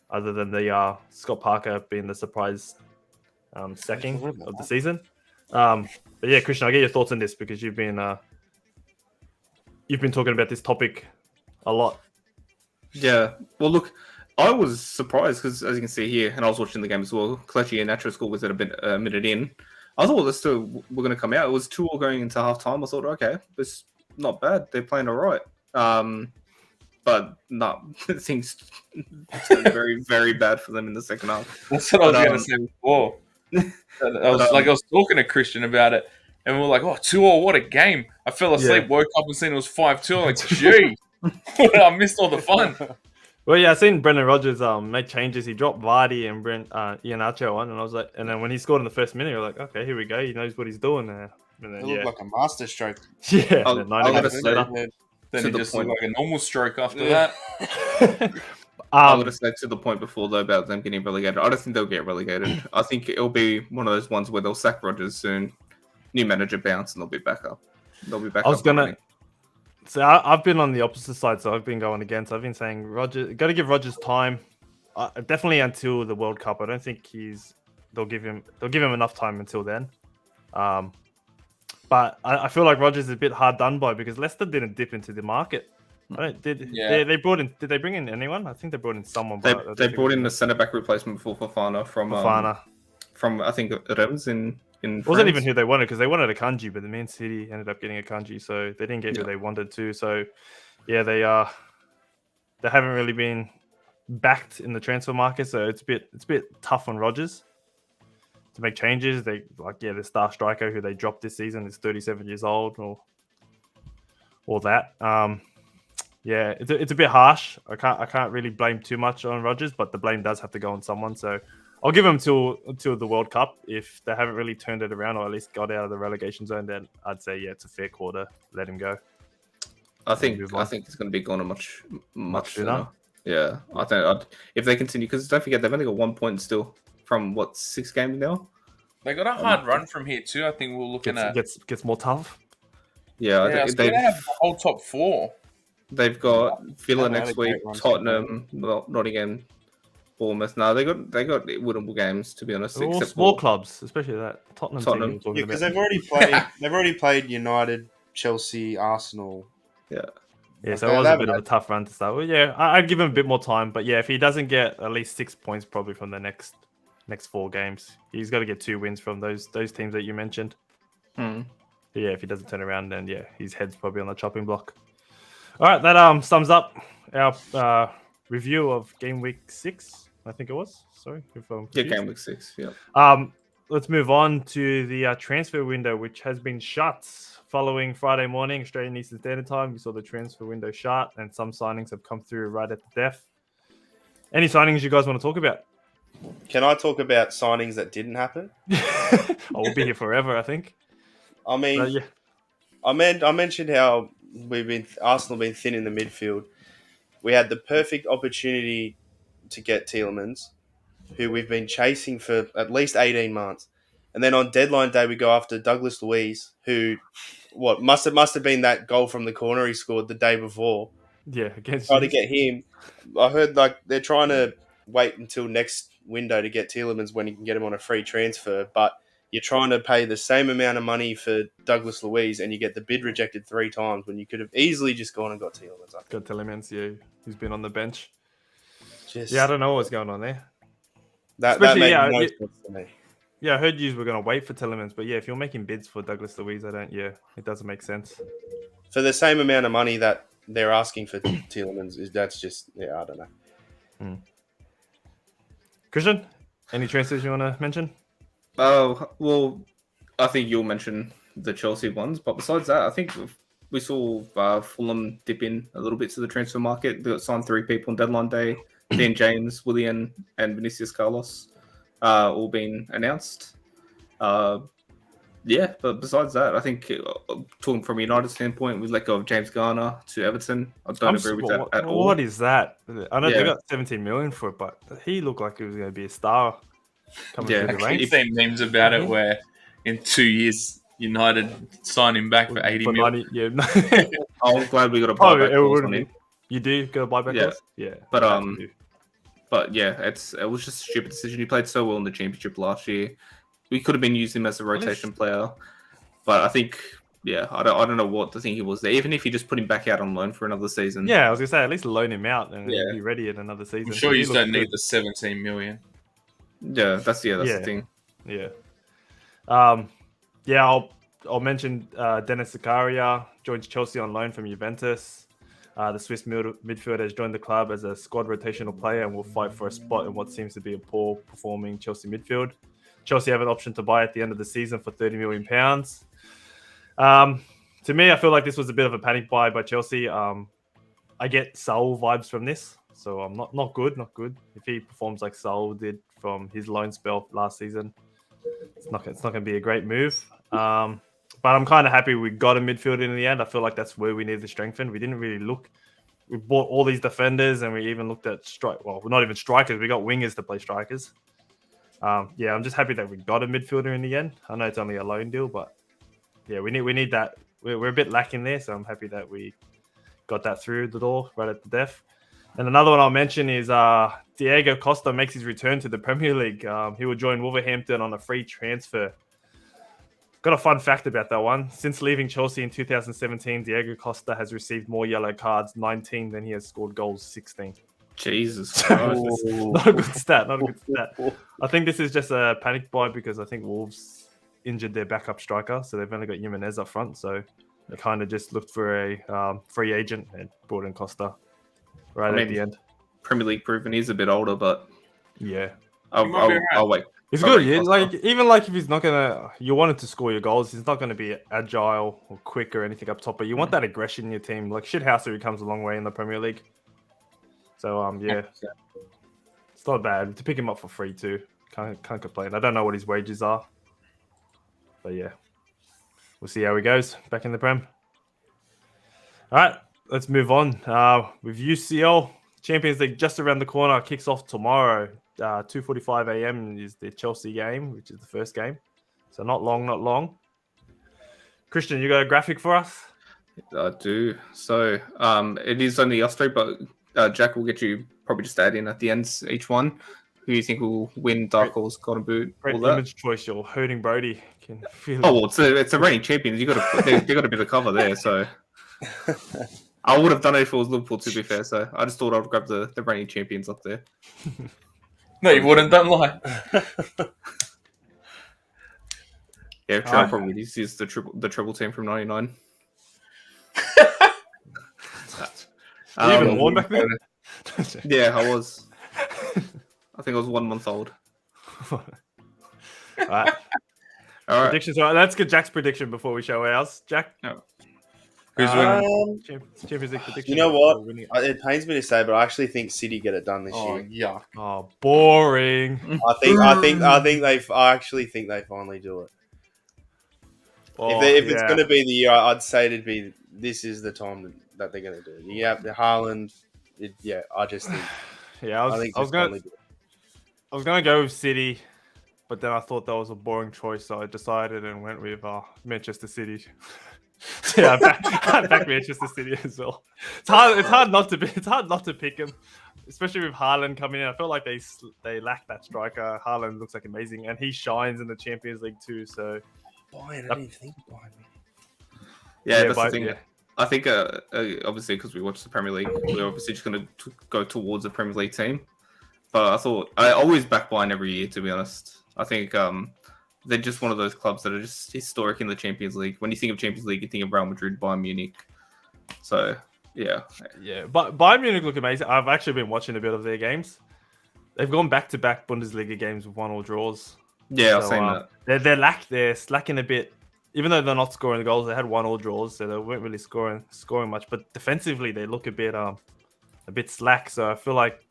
[SPEAKER 1] Other than the Scott Parker being the surprise sacking of the season. But yeah, Christian, I'll get your thoughts on this because you've been talking about this topic a lot.
[SPEAKER 3] Yeah. Well, look, I was surprised because, as you can see here, and I was watching the game as well, Kelechi and Natural School was at a minute in. I thought Leicester were going to come out. It was 2-2 going into half-time. I thought, okay, it's not bad. They're playing all right. But no, things turned very, very bad for them in the second half.
[SPEAKER 4] That's what I was going to say before. I was talking to Christian about it, and we were like, "Oh, 2-2, what a game!" I fell asleep, woke up and seen it was 5-2. Like, gee, I missed all the fun.
[SPEAKER 1] Well, yeah, I seen Brendan Rodgers make changes. He dropped Vardy and Iheanacho on, and I was like, and then when he scored in the first minute, you're like, okay, here we go. He knows what he's doing there. And then,
[SPEAKER 2] it looked like a master stroke.
[SPEAKER 1] Yeah,
[SPEAKER 3] I'll
[SPEAKER 1] 90 minutes later.
[SPEAKER 4] Then it just looked like a normal stroke after that.
[SPEAKER 3] I would have said to the point before, though, about them getting relegated. I don't think they'll get relegated. I think it'll be one of those ones where they'll sack Rodgers soon, new manager bounce, and they'll be back up.
[SPEAKER 1] So I've been on the opposite side, so I've been going against. I've been saying Rodgers, got to give Rodgers time, definitely until the World Cup. I don't think they'll give him enough time until then. But I feel like Rodgers is a bit hard done by because Leicester didn't dip into the market. Did they bring in anyone? I think they brought in someone.
[SPEAKER 3] They brought in a centre back replacement for Fofana from I think Reims in France.
[SPEAKER 1] Wasn't even who they wanted because they wanted a Kanji, but the Man City ended up getting a Kanji, so they didn't get who they wanted to. So yeah, they haven't really been backed in the transfer market, so it's a bit tough on Rodgers to make changes. The star striker who they dropped this season is 37 years old or that. Yeah, it's a bit harsh. I can't really blame too much on Rodgers, but the blame does have to go on someone. So I'll give him till the World Cup. If they haven't really turned it around or at least got out of the relegation zone, then I'd say yeah, it's a fair quarter. Let him go.
[SPEAKER 3] I think it's going to be gone a much
[SPEAKER 1] sooner.
[SPEAKER 3] sooner. Yeah, I think if they continue, because don't forget they've only got 1 point still from 6 games now.
[SPEAKER 4] They got a hard run from here too. I think we're looking at
[SPEAKER 1] gets more tough.
[SPEAKER 3] Yeah,
[SPEAKER 4] they have the whole top 4.
[SPEAKER 3] They've got Villa next
[SPEAKER 2] had a
[SPEAKER 3] week,
[SPEAKER 2] great run
[SPEAKER 3] Tottenham, Nottingham, Bournemouth. No, they got winnable games, to be honest.
[SPEAKER 1] They're all
[SPEAKER 3] except
[SPEAKER 1] small
[SPEAKER 3] for
[SPEAKER 1] clubs, especially that Tottenham. Team you were talking
[SPEAKER 2] Yeah, because
[SPEAKER 1] about.
[SPEAKER 2] they've already played United, Chelsea, Arsenal.
[SPEAKER 1] Yeah, so it was a bit of a tough run to start with. Yeah, I'd give him a bit more time, but yeah, if he doesn't get at least 6 points probably from the next 4 games, he's got to get 2 wins from those teams that you mentioned.
[SPEAKER 3] Hmm.
[SPEAKER 1] But yeah, if he doesn't turn around, then yeah, his head's probably on the chopping block. All right, that sums up our review of game week 6. I think it was. Sorry if I'm confused.
[SPEAKER 3] game week 6. Yeah.
[SPEAKER 1] Let's move on to the transfer window, which has been shut following Friday morning, Australian Eastern Standard Time. We saw the transfer window shut, and some signings have come through right at the death. Any signings you guys want to talk about?
[SPEAKER 2] Can I talk about signings that didn't happen?
[SPEAKER 1] We'll be here forever, I think.
[SPEAKER 2] I mean,
[SPEAKER 1] Yeah.
[SPEAKER 2] I mentioned how Arsenal been thin in the midfield. We had the perfect opportunity to get Tielemans, who we've been chasing for at least 18 months. And then on deadline day, we go after Douglas Luiz, who must have been that goal from the corner he scored the day before.
[SPEAKER 1] Yeah, against
[SPEAKER 2] Try to get him. I heard they're trying to wait until next window to get Tielemans when you can get him on a free transfer, but you're trying to pay the same amount of money for Douglas Luiz and you get the bid rejected 3 times when you could have easily just gone and got Tielemans.
[SPEAKER 1] Got Tielemans, yeah, who's been on the bench.
[SPEAKER 2] Just,
[SPEAKER 1] I don't know what's going on there.
[SPEAKER 2] That made no sense to me.
[SPEAKER 1] Yeah, I heard you were going to wait for Tielemans, but yeah, if you're making bids for Douglas Luiz, it doesn't make sense.
[SPEAKER 2] For the same amount of money that they're asking for Tielemans, that's just, I don't know.
[SPEAKER 1] Christian, any transfers you want to mention?
[SPEAKER 3] Oh, well, I think you'll mention the Chelsea ones, but besides that, I think we saw Fulham dip in a little bit to the transfer market. They got signed 3 people on deadline day: Dan James, Willian, and Vinicius Carlos, all been announced. Yeah, but besides that, I think talking from a United standpoint, we let go of James Garner to Everton. I don't agree with that at all.
[SPEAKER 1] What is that? I know they got 17 million for it, but he looked like he was going to be a star coming through the ranks.
[SPEAKER 4] I've seen memes about it where in 2 years United sign him back for 80 million.
[SPEAKER 1] Yeah.
[SPEAKER 3] I'm glad we got a buyback clause on him.
[SPEAKER 1] You do get a buyback clause? Yeah.
[SPEAKER 3] But yeah, it was just a stupid decision. He played so well in the championship last year. We could have been using him as a rotation player, but I think, I don't know what to think he was there. Even if you just put him back out on loan for another season.
[SPEAKER 1] Yeah, I was gonna say at least loan him out and he'll be ready in another season.
[SPEAKER 4] I'm sure you don't need the 17 million.
[SPEAKER 3] Yeah, that's the thing.
[SPEAKER 1] Yeah. I'll mention Dennis Zakaria joins Chelsea on loan from Juventus. The Swiss midfielder has joined the club as a squad rotational player and will fight for a spot in what seems to be a poor performing Chelsea midfield. Chelsea have an option to buy at the end of the season for £30 million. To me, I feel like this was a bit of a panic buy by Chelsea. I get Saul vibes from this, so I'm not good. If he performs like Saul did from his loan spell last season, it's not going to be a great move. But I'm kind of happy we got a midfielder in the end. I feel like that's where we need to strengthen. We didn't really look. We bought all these defenders, and we even looked at we're not even strikers. We got wingers to play strikers. I'm just happy that we got a midfielder in the end. I know it's only a loan deal, but yeah, we need that. We're a bit lacking there, so I'm happy that we got that through the door right at the death. And another one I'll mention is Diego Costa makes his return to the Premier League. He will join Wolverhampton on a free transfer. Got a fun fact about that one. Since leaving Chelsea in 2017, Diego Costa has received more yellow cards, 19, than he has scored goals, 16.
[SPEAKER 3] Jesus
[SPEAKER 1] Christ. Not a good stat. I think this is just a panic buy because I think Wolves injured their backup striker, so they've only got Jimenez up front. So they kind of just looked for a free agent and brought in Costa at the end.
[SPEAKER 3] Premier League proven he's a bit older, but
[SPEAKER 1] yeah.
[SPEAKER 4] might be
[SPEAKER 3] I'll wait.
[SPEAKER 1] He's
[SPEAKER 3] I'll
[SPEAKER 1] good.
[SPEAKER 3] wait,
[SPEAKER 1] Yeah,
[SPEAKER 3] Costa.
[SPEAKER 1] like even like if he's not gonna, you want him to score your goals. He's not gonna be agile or quick or anything up top. But you want that aggression in your team. Like Shithouser, who comes a long way in the Premier League. So yeah, it's not bad to pick him up for free too. Can't complain. I don't know what his wages are, but yeah, we'll see how he goes back in the Prem. All right, let's move on. With UCL Champions League just around the corner, kicks off tomorrow. 2:45 a.m. is the Chelsea game, which is the first game. So not long. Christian, you got a graphic for us?
[SPEAKER 3] I do. So it is only us three, but Jack will get you probably just add in at the ends each one. Who you think will win Dark Horse, Golden Boot,
[SPEAKER 1] Great
[SPEAKER 3] all that?
[SPEAKER 1] image choice. You're hurting Brody. Can feel
[SPEAKER 3] Oh, well, it's a reigning champions. You got a bit of cover there. So I would have done it if it was Liverpool. To be fair, so I just thought I'd grab the reigning champions up there.
[SPEAKER 4] No, you wouldn't. Don't lie.
[SPEAKER 3] Yeah, Trevor probably is the treble team from '99.
[SPEAKER 1] you even born back then?
[SPEAKER 3] Yeah, I was. I think I was 1 month old.
[SPEAKER 1] All right. Predictions. All right, let's get Jack's prediction before we show ours. Jack,
[SPEAKER 4] Who's winning?
[SPEAKER 1] Champions League prediction.
[SPEAKER 2] You know what? It pains me to say, but I actually think City get it done this
[SPEAKER 4] Oh,
[SPEAKER 2] year.
[SPEAKER 4] yuck.
[SPEAKER 1] Oh, boring.
[SPEAKER 2] I actually think they finally do it. If it's going to be the year, I'd say this is the time that they're going to do it. Yeah, the Haaland. I just think.
[SPEAKER 1] Yeah, I was going to go with City, but then I thought that was a boring choice, so I decided and went with Manchester City. Yeah, I back Manchester City as well. It's hard not to pick him, especially with Haaland coming in. I feel like they lack that striker. Haaland looks like amazing, and he shines in the Champions League too. So,
[SPEAKER 2] I didn't even think Bayern.
[SPEAKER 3] Yeah, that's the thing. Yeah. I think obviously because we watch the Premier League, we're obviously just going to go towards a Premier League team. But I thought I always back Bayern every year. To be honest, I think they're just one of those clubs that are just historic in the Champions League. When you think of Champions League, you think of Real Madrid, Bayern Munich. So yeah.
[SPEAKER 1] But Bayern Munich look amazing. I've actually been watching a bit of their games. They've gone back-to-back Bundesliga games with 1-1 draws.
[SPEAKER 3] Yeah, I've seen that.
[SPEAKER 1] They're slacking a bit. Even though they're not scoring the goals, they had 1-1 draws, so they weren't really scoring much. But defensively, they look a bit slack. So I feel like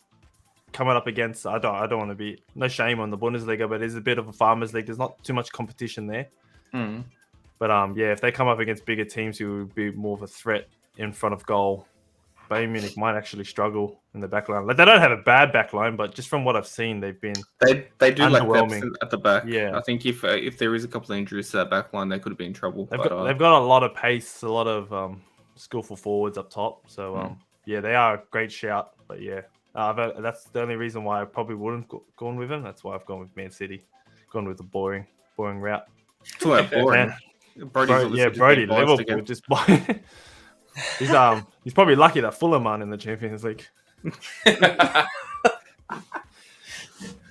[SPEAKER 1] coming up against, I don't want to be, no shame on the Bundesliga, but it's a bit of a farmers league. There's not too much competition there. But if they come up against bigger teams who would be more of a threat in front of goal, Bayern Munich might actually struggle in the back line. Like, they don't have a bad back line, but just from what I've seen, they've been
[SPEAKER 3] they do like
[SPEAKER 1] underwhelming
[SPEAKER 3] at the back.
[SPEAKER 1] Yeah,
[SPEAKER 3] I think if there is a couple of injuries to that back line, they could have been in trouble.
[SPEAKER 1] They've got a lot of pace, a lot of skillful forwards up top. So they are a great shout. But that's the only reason why I probably wouldn't gone with them. That's why I've gone with Man City, gone with the boring route.
[SPEAKER 3] Talking about boring.
[SPEAKER 1] Brody Liverpool just he's probably lucky that Fulham aren't in the Champions League.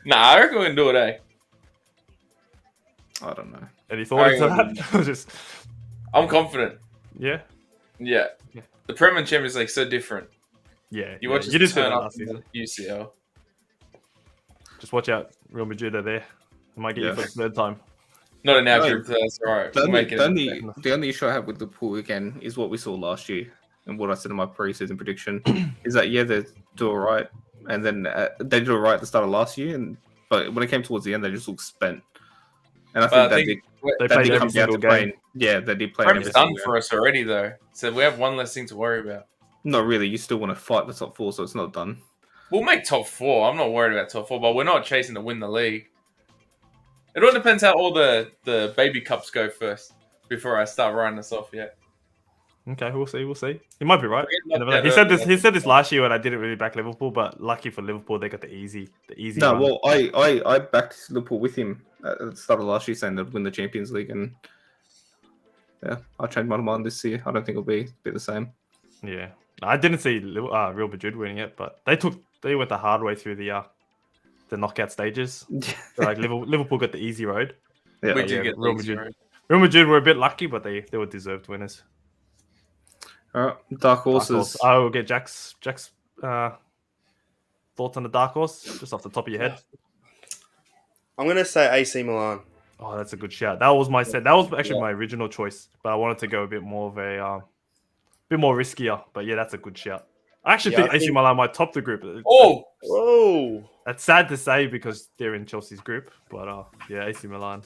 [SPEAKER 4] Nah, I reckon we can do it, eh?
[SPEAKER 3] I don't know.
[SPEAKER 1] Any thoughts on that?
[SPEAKER 4] I'm confident.
[SPEAKER 1] Yeah.
[SPEAKER 4] The Premier Champions League so different.
[SPEAKER 1] Yeah,
[SPEAKER 4] you watch us turn up in the UCL.
[SPEAKER 1] Just watch out, Real Madrid are there. I might get you for the third time.
[SPEAKER 4] Not an our group, that's all right.
[SPEAKER 3] The only issue I have with Liverpool again is what we saw last year and what I said in my pre-season prediction is that they do all right, and then they did all right at the start of last year, but when it came towards the end, they just looked spent. And I think
[SPEAKER 1] they played every single game.
[SPEAKER 3] They did play.
[SPEAKER 4] Prem's done for us already, though, so we have one less thing to worry about.
[SPEAKER 3] Not really. You still want to fight the top four, so it's not done.
[SPEAKER 4] We'll make top four. I'm not worried about top four, but we're not chasing to win the league. It all depends how all the baby cups go first before I start writing this off yet.
[SPEAKER 1] Okay, we'll see. He might be right. He said this last year when I didn't really back Liverpool, but lucky for Liverpool, they got the easy.
[SPEAKER 3] No,
[SPEAKER 1] run.
[SPEAKER 3] well, I backed Liverpool with him at the start of last year, saying they'd win the Champions League, and I changed my mind this year. I don't think it'll be the same.
[SPEAKER 1] Yeah, I didn't see Real Madrid winning it, but they went the hard way through the knockout stages. So, like Liverpool got the easy road.
[SPEAKER 3] Yeah,
[SPEAKER 4] we did get Real Madrid.
[SPEAKER 1] Real Madrid were a bit lucky, but they were deserved winners.
[SPEAKER 3] All right, dark horses.
[SPEAKER 1] I will get Jack's thoughts on the dark horse, just off the top of your head.
[SPEAKER 2] I'm gonna say AC Milan.
[SPEAKER 1] Oh, that's a good shout. That was my set. That was actually my original choice, but I wanted to go a bit more of a bit more riskier. But yeah, that's a good shout. I actually think AC Milan might top the group.
[SPEAKER 4] Oh,
[SPEAKER 2] Whoa!
[SPEAKER 1] That's sad to say because they're in Chelsea's group, but yeah, AC Milan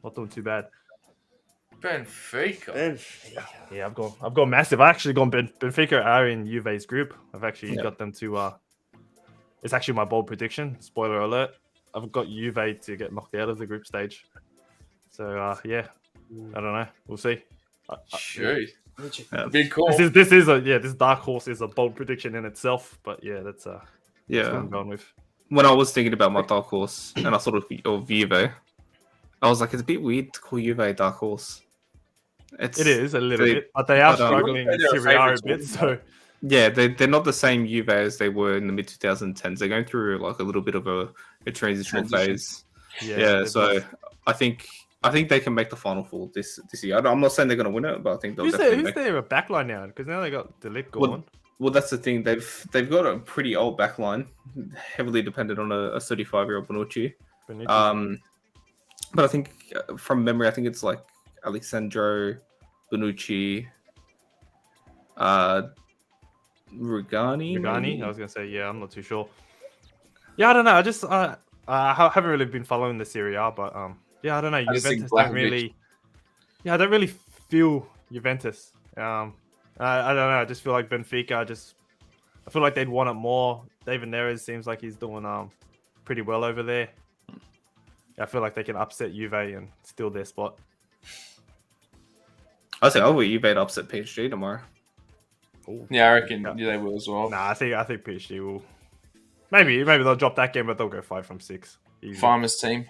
[SPEAKER 1] not doing too bad.
[SPEAKER 4] Benfica.
[SPEAKER 1] Yeah, I've gone massive. I actually gone Benfica are in Juve's group. I've actually got them to. It's actually my bold prediction. Spoiler alert. I've got Juve to get knocked out of the group stage. So yeah, I don't know. We'll see.
[SPEAKER 4] Jeez. Big call.
[SPEAKER 1] This dark horse is a bold prediction in itself. But yeah, that's what I'm going with.
[SPEAKER 3] When I was thinking about my dark horse and I thought of Juve, I was like, it's a bit weird to call Juve a dark horse.
[SPEAKER 1] It is a little bit, but they are struggling in Serie A a bit. So
[SPEAKER 3] yeah, they're not the same Juve as they were in the mid 2010s. They're going through like a little bit of a transitional phase. Yeah, so I think they can make the final four this year. I'm not saying they're going to win it, but I think they'll definitely
[SPEAKER 1] who's their backline now? Because now they got Delic gone.
[SPEAKER 3] Well, that's the thing. They've got a pretty old backline, heavily dependent on a 35-year-old Bonucci. But I think from memory, I think it's like Alessandro, Bonucci, Rugani.
[SPEAKER 1] I was gonna say, yeah, I'm not too sure. Yeah, I don't know. I just I haven't really been following the Serie A, but yeah, I don't know. Juventus don't really. Yeah, I don't really feel Juventus. I don't know. I just feel like Benfica. I feel like they'd want it more. David Neres seems like he's doing pretty well over there. I feel like they can upset Juve and steal their spot.
[SPEAKER 3] I think Juve to upset PSG tomorrow.
[SPEAKER 1] Ooh.
[SPEAKER 4] Yeah, I reckon they will as well.
[SPEAKER 1] Nah, I think PSG will. Maybe they'll drop that game, but they'll go 5 from 6. Easy.
[SPEAKER 4] Farmers team.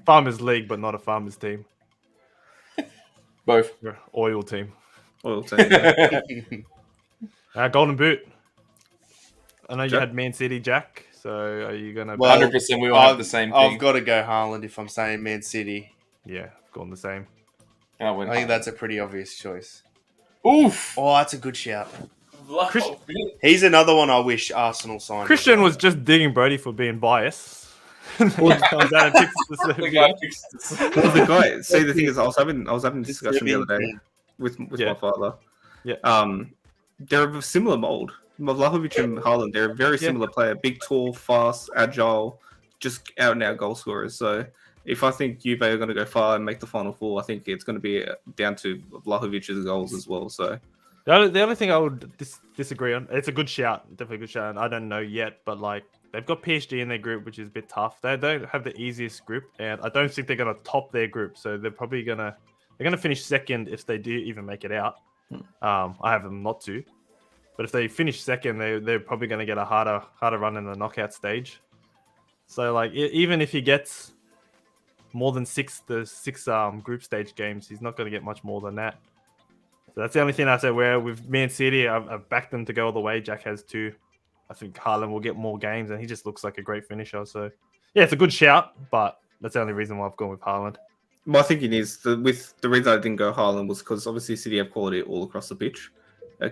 [SPEAKER 1] Farmers League, but not a farmers team.
[SPEAKER 4] Both.
[SPEAKER 1] Oil team.
[SPEAKER 3] Yeah.
[SPEAKER 1] Golden Boot. I know you had Man City, Jack. So are you gonna?
[SPEAKER 4] 100%. We all have the same thing.
[SPEAKER 2] I've got to go Haaland if I'm saying Man City.
[SPEAKER 1] Yeah, I've gone the same.
[SPEAKER 2] I think that's a pretty obvious choice.
[SPEAKER 4] Oof!
[SPEAKER 2] Oh, that's a good shout. He's another one I wish Arsenal signed.
[SPEAKER 1] Christian was just digging Brody for being biased. The
[SPEAKER 3] guy. See, the thing is, I was having a discussion the other day with my father.
[SPEAKER 1] Yeah.
[SPEAKER 3] They're of a similar mold. Vlahovic and Haaland, they're a very similar player. Big, tall, fast, agile, just out and out goal scorers. So if I think Juve are going to go far and make the final four, I think it's going to be down to Vlahovic's goals as well. So
[SPEAKER 1] the only thing I would disagree on, it's a good shout, definitely a good shout. I don't know yet, but like they've got PSG in their group, which is a bit tough. They don't have the easiest group, and I don't think they're going to top their group. So they're probably gonna finish second if they do even make it out. I have them not to. But if they finish second, they're probably going to get a harder run in the knockout stage. So like even if he gets more than six group stage games, he's not going to get much more than that. So that's the only thing I say. Where with Man City, I've backed them to go all the way. Jack has too. I think Haaland will get more games, and he just looks like a great finisher. So yeah, it's a good shout, but that's the only reason why I've gone with Haaland.
[SPEAKER 3] My thinking is with the reason I didn't go Haaland was because obviously City have quality all across the pitch.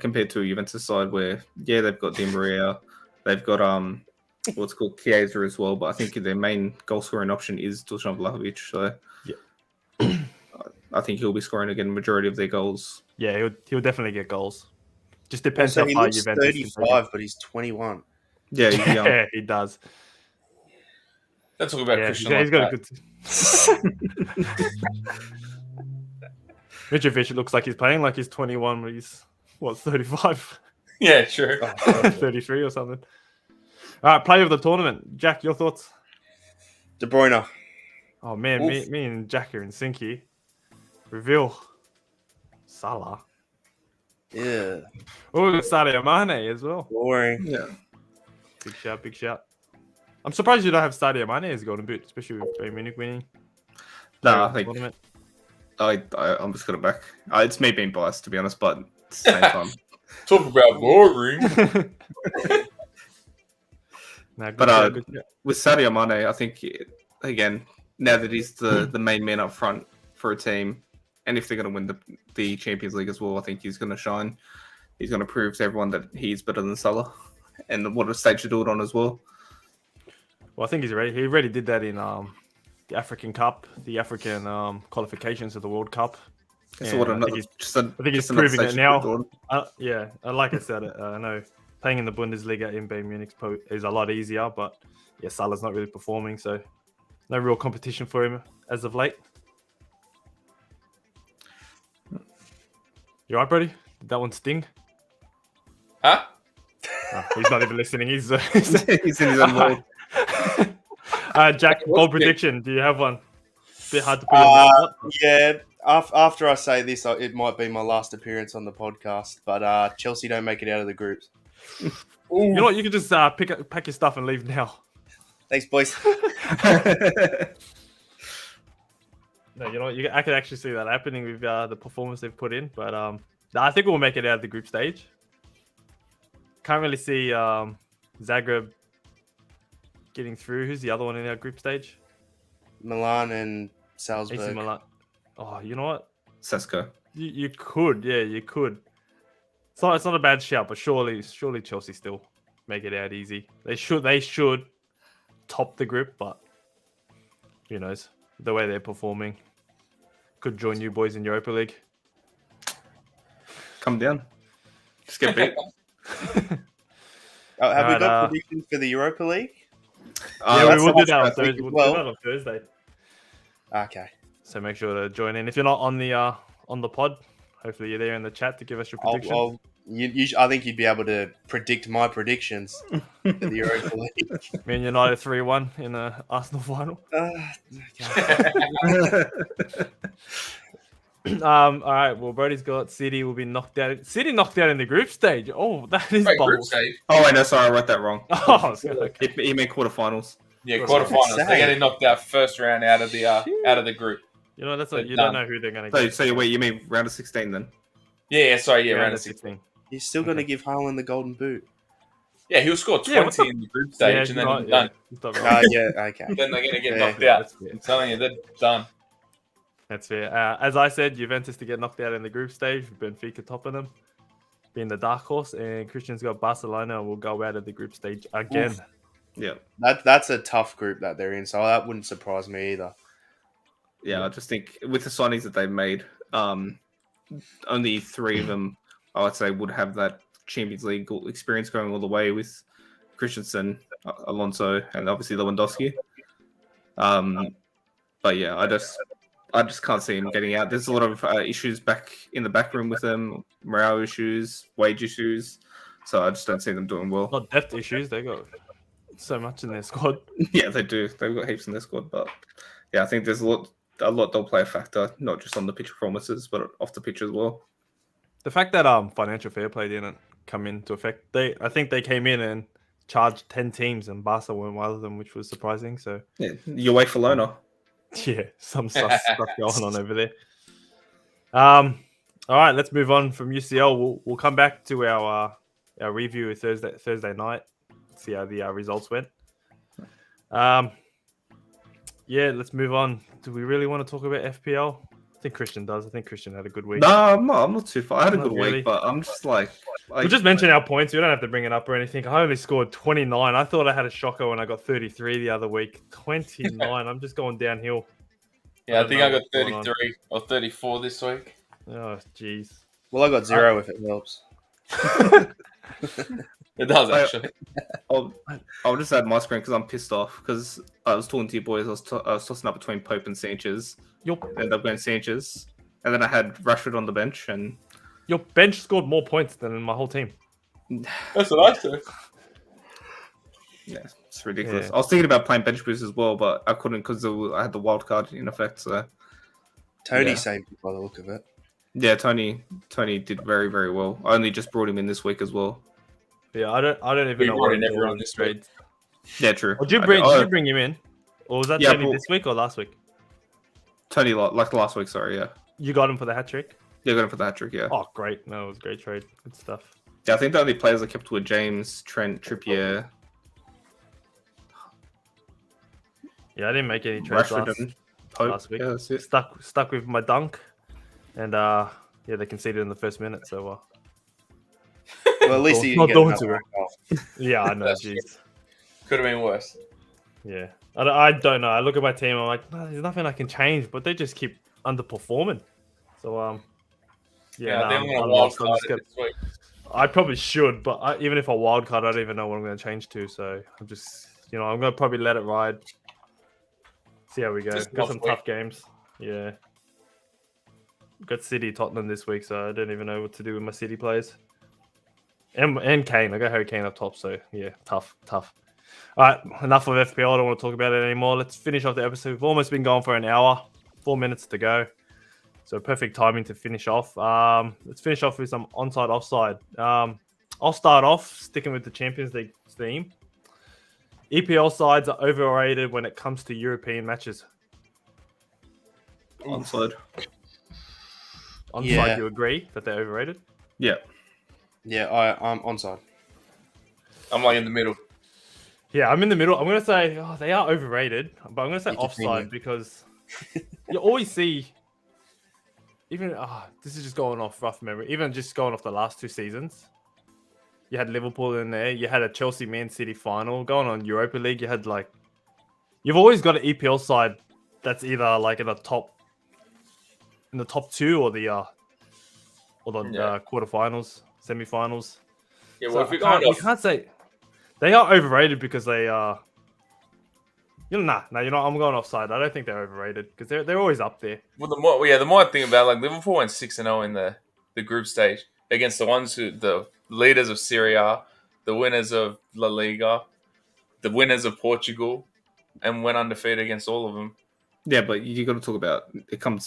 [SPEAKER 3] Compared to a Juventus side where, they've got Di Maria, they've got what's called Chiesa as well, but I think their main goal scoring option is Dusan Vlahovic. So I think he'll be scoring again the majority of their goals.
[SPEAKER 1] Yeah, he'll definitely get goals. Just depends
[SPEAKER 2] how
[SPEAKER 1] far
[SPEAKER 2] Juventus. He's 35, but he's 21.
[SPEAKER 3] Yeah, he's young.
[SPEAKER 1] Yeah, he does.
[SPEAKER 4] Let's talk about Christian.
[SPEAKER 1] He's got a good. Mitrovic looks like he's playing like he's 21, but he's 35?
[SPEAKER 4] Yeah, sure.
[SPEAKER 1] 33 or something. All right, player of the tournament. Jack, your thoughts?
[SPEAKER 2] De Bruyne.
[SPEAKER 1] Oh, man, me and Jack are in sync here. Reveal. Salah.
[SPEAKER 2] Yeah.
[SPEAKER 1] Oh, Sadio Mane as well.
[SPEAKER 2] Boring.
[SPEAKER 3] Yeah.
[SPEAKER 1] Big shout. I'm surprised you don't have Sadio Mane as a golden boot, especially with Bayern Munich winning.
[SPEAKER 3] No, I think I'm just going to back. It's me being biased, to be honest, but at the same time.
[SPEAKER 4] Talk about boring.
[SPEAKER 3] With Sadio Mane, I think, again, now that he's the main man up front for a team, and if they're going to win the Champions League as well, I think he's going to shine. He's going to prove to everyone that he's better than Salah, and what a stage to do it on as well.
[SPEAKER 1] Well, I think he's ready. He already did that in the African Cup, the African qualifications of the World Cup.
[SPEAKER 3] So what?
[SPEAKER 1] And I think he's proving it now. Yeah, like I said, I know playing in the Bundesliga in Bayern Munich is a lot easier, but yeah, Salah's not really performing, so no real competition for him as of late. You alright, Brody? Did that one sting?
[SPEAKER 4] Huh?
[SPEAKER 1] Oh, he's not even listening. He's in
[SPEAKER 3] his own world.
[SPEAKER 1] Jack, bold prediction. Do you have one? Bit hard to put on the spot.
[SPEAKER 2] Yeah. After I say this, it might be my last appearance on the podcast. But Chelsea don't make it out of the groups.
[SPEAKER 1] You know what? You can just pack your stuff and leave now.
[SPEAKER 2] Thanks, boys.
[SPEAKER 1] No, you know what? I can actually see that happening with the performance they've put in. But I think we'll make it out of the group stage. Can't really see Zagreb getting through. Who's the other one in our group stage?
[SPEAKER 2] Milan and Salzburg.
[SPEAKER 1] AC Milan. Oh, you know what?
[SPEAKER 3] Sesko.
[SPEAKER 1] You could. Yeah, you could. It's not a bad shout, but surely Chelsea still make it out easy. They should top the group, but who knows? The way they're performing. Could join you boys in Europa League.
[SPEAKER 3] Come down. Just get beat.
[SPEAKER 2] Have we got predictions for the Europa League?
[SPEAKER 1] Yeah, we will do that on Thursday. We'll do that on Thursday.
[SPEAKER 2] Okay.
[SPEAKER 1] So make sure to join in. If you're not on the pod, hopefully you're there in the chat to give us your prediction.
[SPEAKER 2] I think you'd be able to predict my predictions for the Europa League.
[SPEAKER 1] Me and United 3-1 in the Arsenal final. All right. Well, Brody's got City will be knocked out. City knocked out in the group stage. Oh, that is bold.
[SPEAKER 3] Oh, wait, no, sorry, I wrote that wrong.
[SPEAKER 1] Oh, okay.
[SPEAKER 3] You meant quarterfinals.
[SPEAKER 4] Yeah, quarterfinals. They're getting knocked out first round out of the group.
[SPEAKER 1] You know, that's you don't know who they're going to get.
[SPEAKER 3] So wait, you mean round of 16 then?
[SPEAKER 4] Yeah, sorry, round of 16.
[SPEAKER 2] You're still going to give Haaland the golden boot.
[SPEAKER 4] Yeah, he'll score 20 in the group stage and then he's done.
[SPEAKER 2] Okay.
[SPEAKER 4] Then they're going to get knocked out. I'm telling you, they're done.
[SPEAKER 1] That's fair. As I said, Juventus to get knocked out in the group stage, Benfica topping them, being the dark horse, and Christian's got Barcelona and will go out of the group stage again.
[SPEAKER 3] Oof. Yeah.
[SPEAKER 2] That's a tough group that they're in, so that wouldn't surprise me either.
[SPEAKER 3] Yeah, I just think with the signings that they've made, only 3 of them, I would say, would have that Champions League experience going all the way with Christensen, Alonso, and obviously Lewandowski. But yeah, I just can't see him getting out. There's a lot of issues back in the back room with them, morale issues, wage issues. So I just don't see them doing well.
[SPEAKER 1] Not depth issues. They got so much in their squad.
[SPEAKER 3] Yeah, they do. They've got heaps in their squad. But yeah, I think there's a lot they'll play a factor, not just on the pitch performances, but off the pitch as well.
[SPEAKER 1] The fact that financial fair play didn't come into effect, I think they came in and charged 10 teams, and Barca weren't one of them, which was surprising. So
[SPEAKER 3] yeah, you wait for Lona.
[SPEAKER 1] Yeah, some stuff going on over there. All right, let's move on from UCL. We'll come back to our review of Thursday night. See how the results went. Yeah, let's move on. Do we really want to talk about FPL? I think Christian does. I think Christian had a good week.
[SPEAKER 3] No, I'm not too far. I had a good week, but I'm just like...
[SPEAKER 1] We'll just mention our points. We don't have to bring it up or anything. I only scored 29. I thought I had a shocker when I got 33 the other week. 29. I'm just going downhill.
[SPEAKER 4] Yeah, I think I got 33 or 34 this week.
[SPEAKER 1] Oh, jeez.
[SPEAKER 2] Well, I got 0 if it helps.
[SPEAKER 4] It does, actually.
[SPEAKER 3] I'll just add my screen because I'm pissed off because I was talking to you boys. I was tossing up between Pope and Sanchez. Ended up going Sanchez. And then I had Rashford on the bench. And
[SPEAKER 1] your bench scored more points than my whole team.
[SPEAKER 4] That's what I said.
[SPEAKER 3] Yeah, it's ridiculous. Yeah. I was thinking about playing bench boost as well, but I couldn't because I had the wild card in effect. So
[SPEAKER 2] Tony saved it by the look of it.
[SPEAKER 3] Yeah, Tony did very, very well. I only just brought him in this week as well.
[SPEAKER 1] Yeah, I don't even know
[SPEAKER 4] what everyone this trade.
[SPEAKER 3] Yeah, true.
[SPEAKER 1] Did you bring him in, or was that Tony this week or last week?
[SPEAKER 3] Tony, like last week. Sorry, yeah.
[SPEAKER 1] You got him for the hat trick.
[SPEAKER 3] Yeah, I got him for the hat trick. Yeah.
[SPEAKER 1] Oh, great! No, it was a great trade. Good stuff.
[SPEAKER 3] Yeah, I think the only players I kept were James, Trent, Trippier.
[SPEAKER 1] Yeah, I didn't make any trades last week. Yeah, stuck with my dunk, and they conceded in the first minute. So
[SPEAKER 2] well, at least you
[SPEAKER 1] not
[SPEAKER 2] get
[SPEAKER 1] doing too well. Yeah, I know. Jeez,
[SPEAKER 4] could have been worse.
[SPEAKER 1] Yeah, I don't know. I look at my team. I'm like, no, there's nothing I can change, but they just keep underperforming. So yeah,
[SPEAKER 4] Yeah, I think I'm
[SPEAKER 1] I'm
[SPEAKER 4] going to wild
[SPEAKER 1] lost. I'm
[SPEAKER 4] card
[SPEAKER 1] just
[SPEAKER 4] it
[SPEAKER 1] gonna.
[SPEAKER 4] this week.
[SPEAKER 1] I probably should, but even if I wild card, I don't even know what I'm going to change to. So I'm just, I'm going to probably let it ride. See how we go.
[SPEAKER 4] Just
[SPEAKER 1] Got
[SPEAKER 4] off
[SPEAKER 1] some
[SPEAKER 4] week.
[SPEAKER 1] tough games. Yeah. Got City, Tottenham this week, so I don't even know what to do with my City players. And Kane. I got Harry Kane up top, so yeah, tough. All right, enough of FPL. I don't want to talk about it anymore. Let's finish off the episode. We've almost been going for an hour, 4 minutes to go. So perfect timing to finish off. Let's finish off with some onside, offside. I'll start off sticking with the Champions League theme. EPL sides are overrated when it comes to European matches.
[SPEAKER 3] Onside.
[SPEAKER 1] Onside,
[SPEAKER 2] Yeah.
[SPEAKER 1] you agree that they're overrated?
[SPEAKER 3] Yeah.
[SPEAKER 2] Yeah, I'm onside.
[SPEAKER 4] I'm like in the middle.
[SPEAKER 1] Yeah, I'm in the middle. I'm going to say they are overrated, but I'm going to say
[SPEAKER 2] You continue.
[SPEAKER 1] offside because you always see, even this is just going off rough memory, even just going off the last 2 seasons. You had Liverpool in there. You had a Chelsea Man City final going on Europa League. You had you've always got an EPL side that's either like in the top 2 or the quarterfinals, semifinals.
[SPEAKER 4] Yeah, well,
[SPEAKER 1] So
[SPEAKER 4] if you're going
[SPEAKER 1] you
[SPEAKER 4] off,
[SPEAKER 1] can't say they are overrated because they are. I'm going offside. I don't think they're overrated because they're always up there.
[SPEAKER 4] well, the more I think about it, like Liverpool went 6-0 in the group stage against the leaders of Serie A, the winners of La Liga, the winners of Portugal, and went undefeated against all of them.
[SPEAKER 3] Yeah, but you got to talk about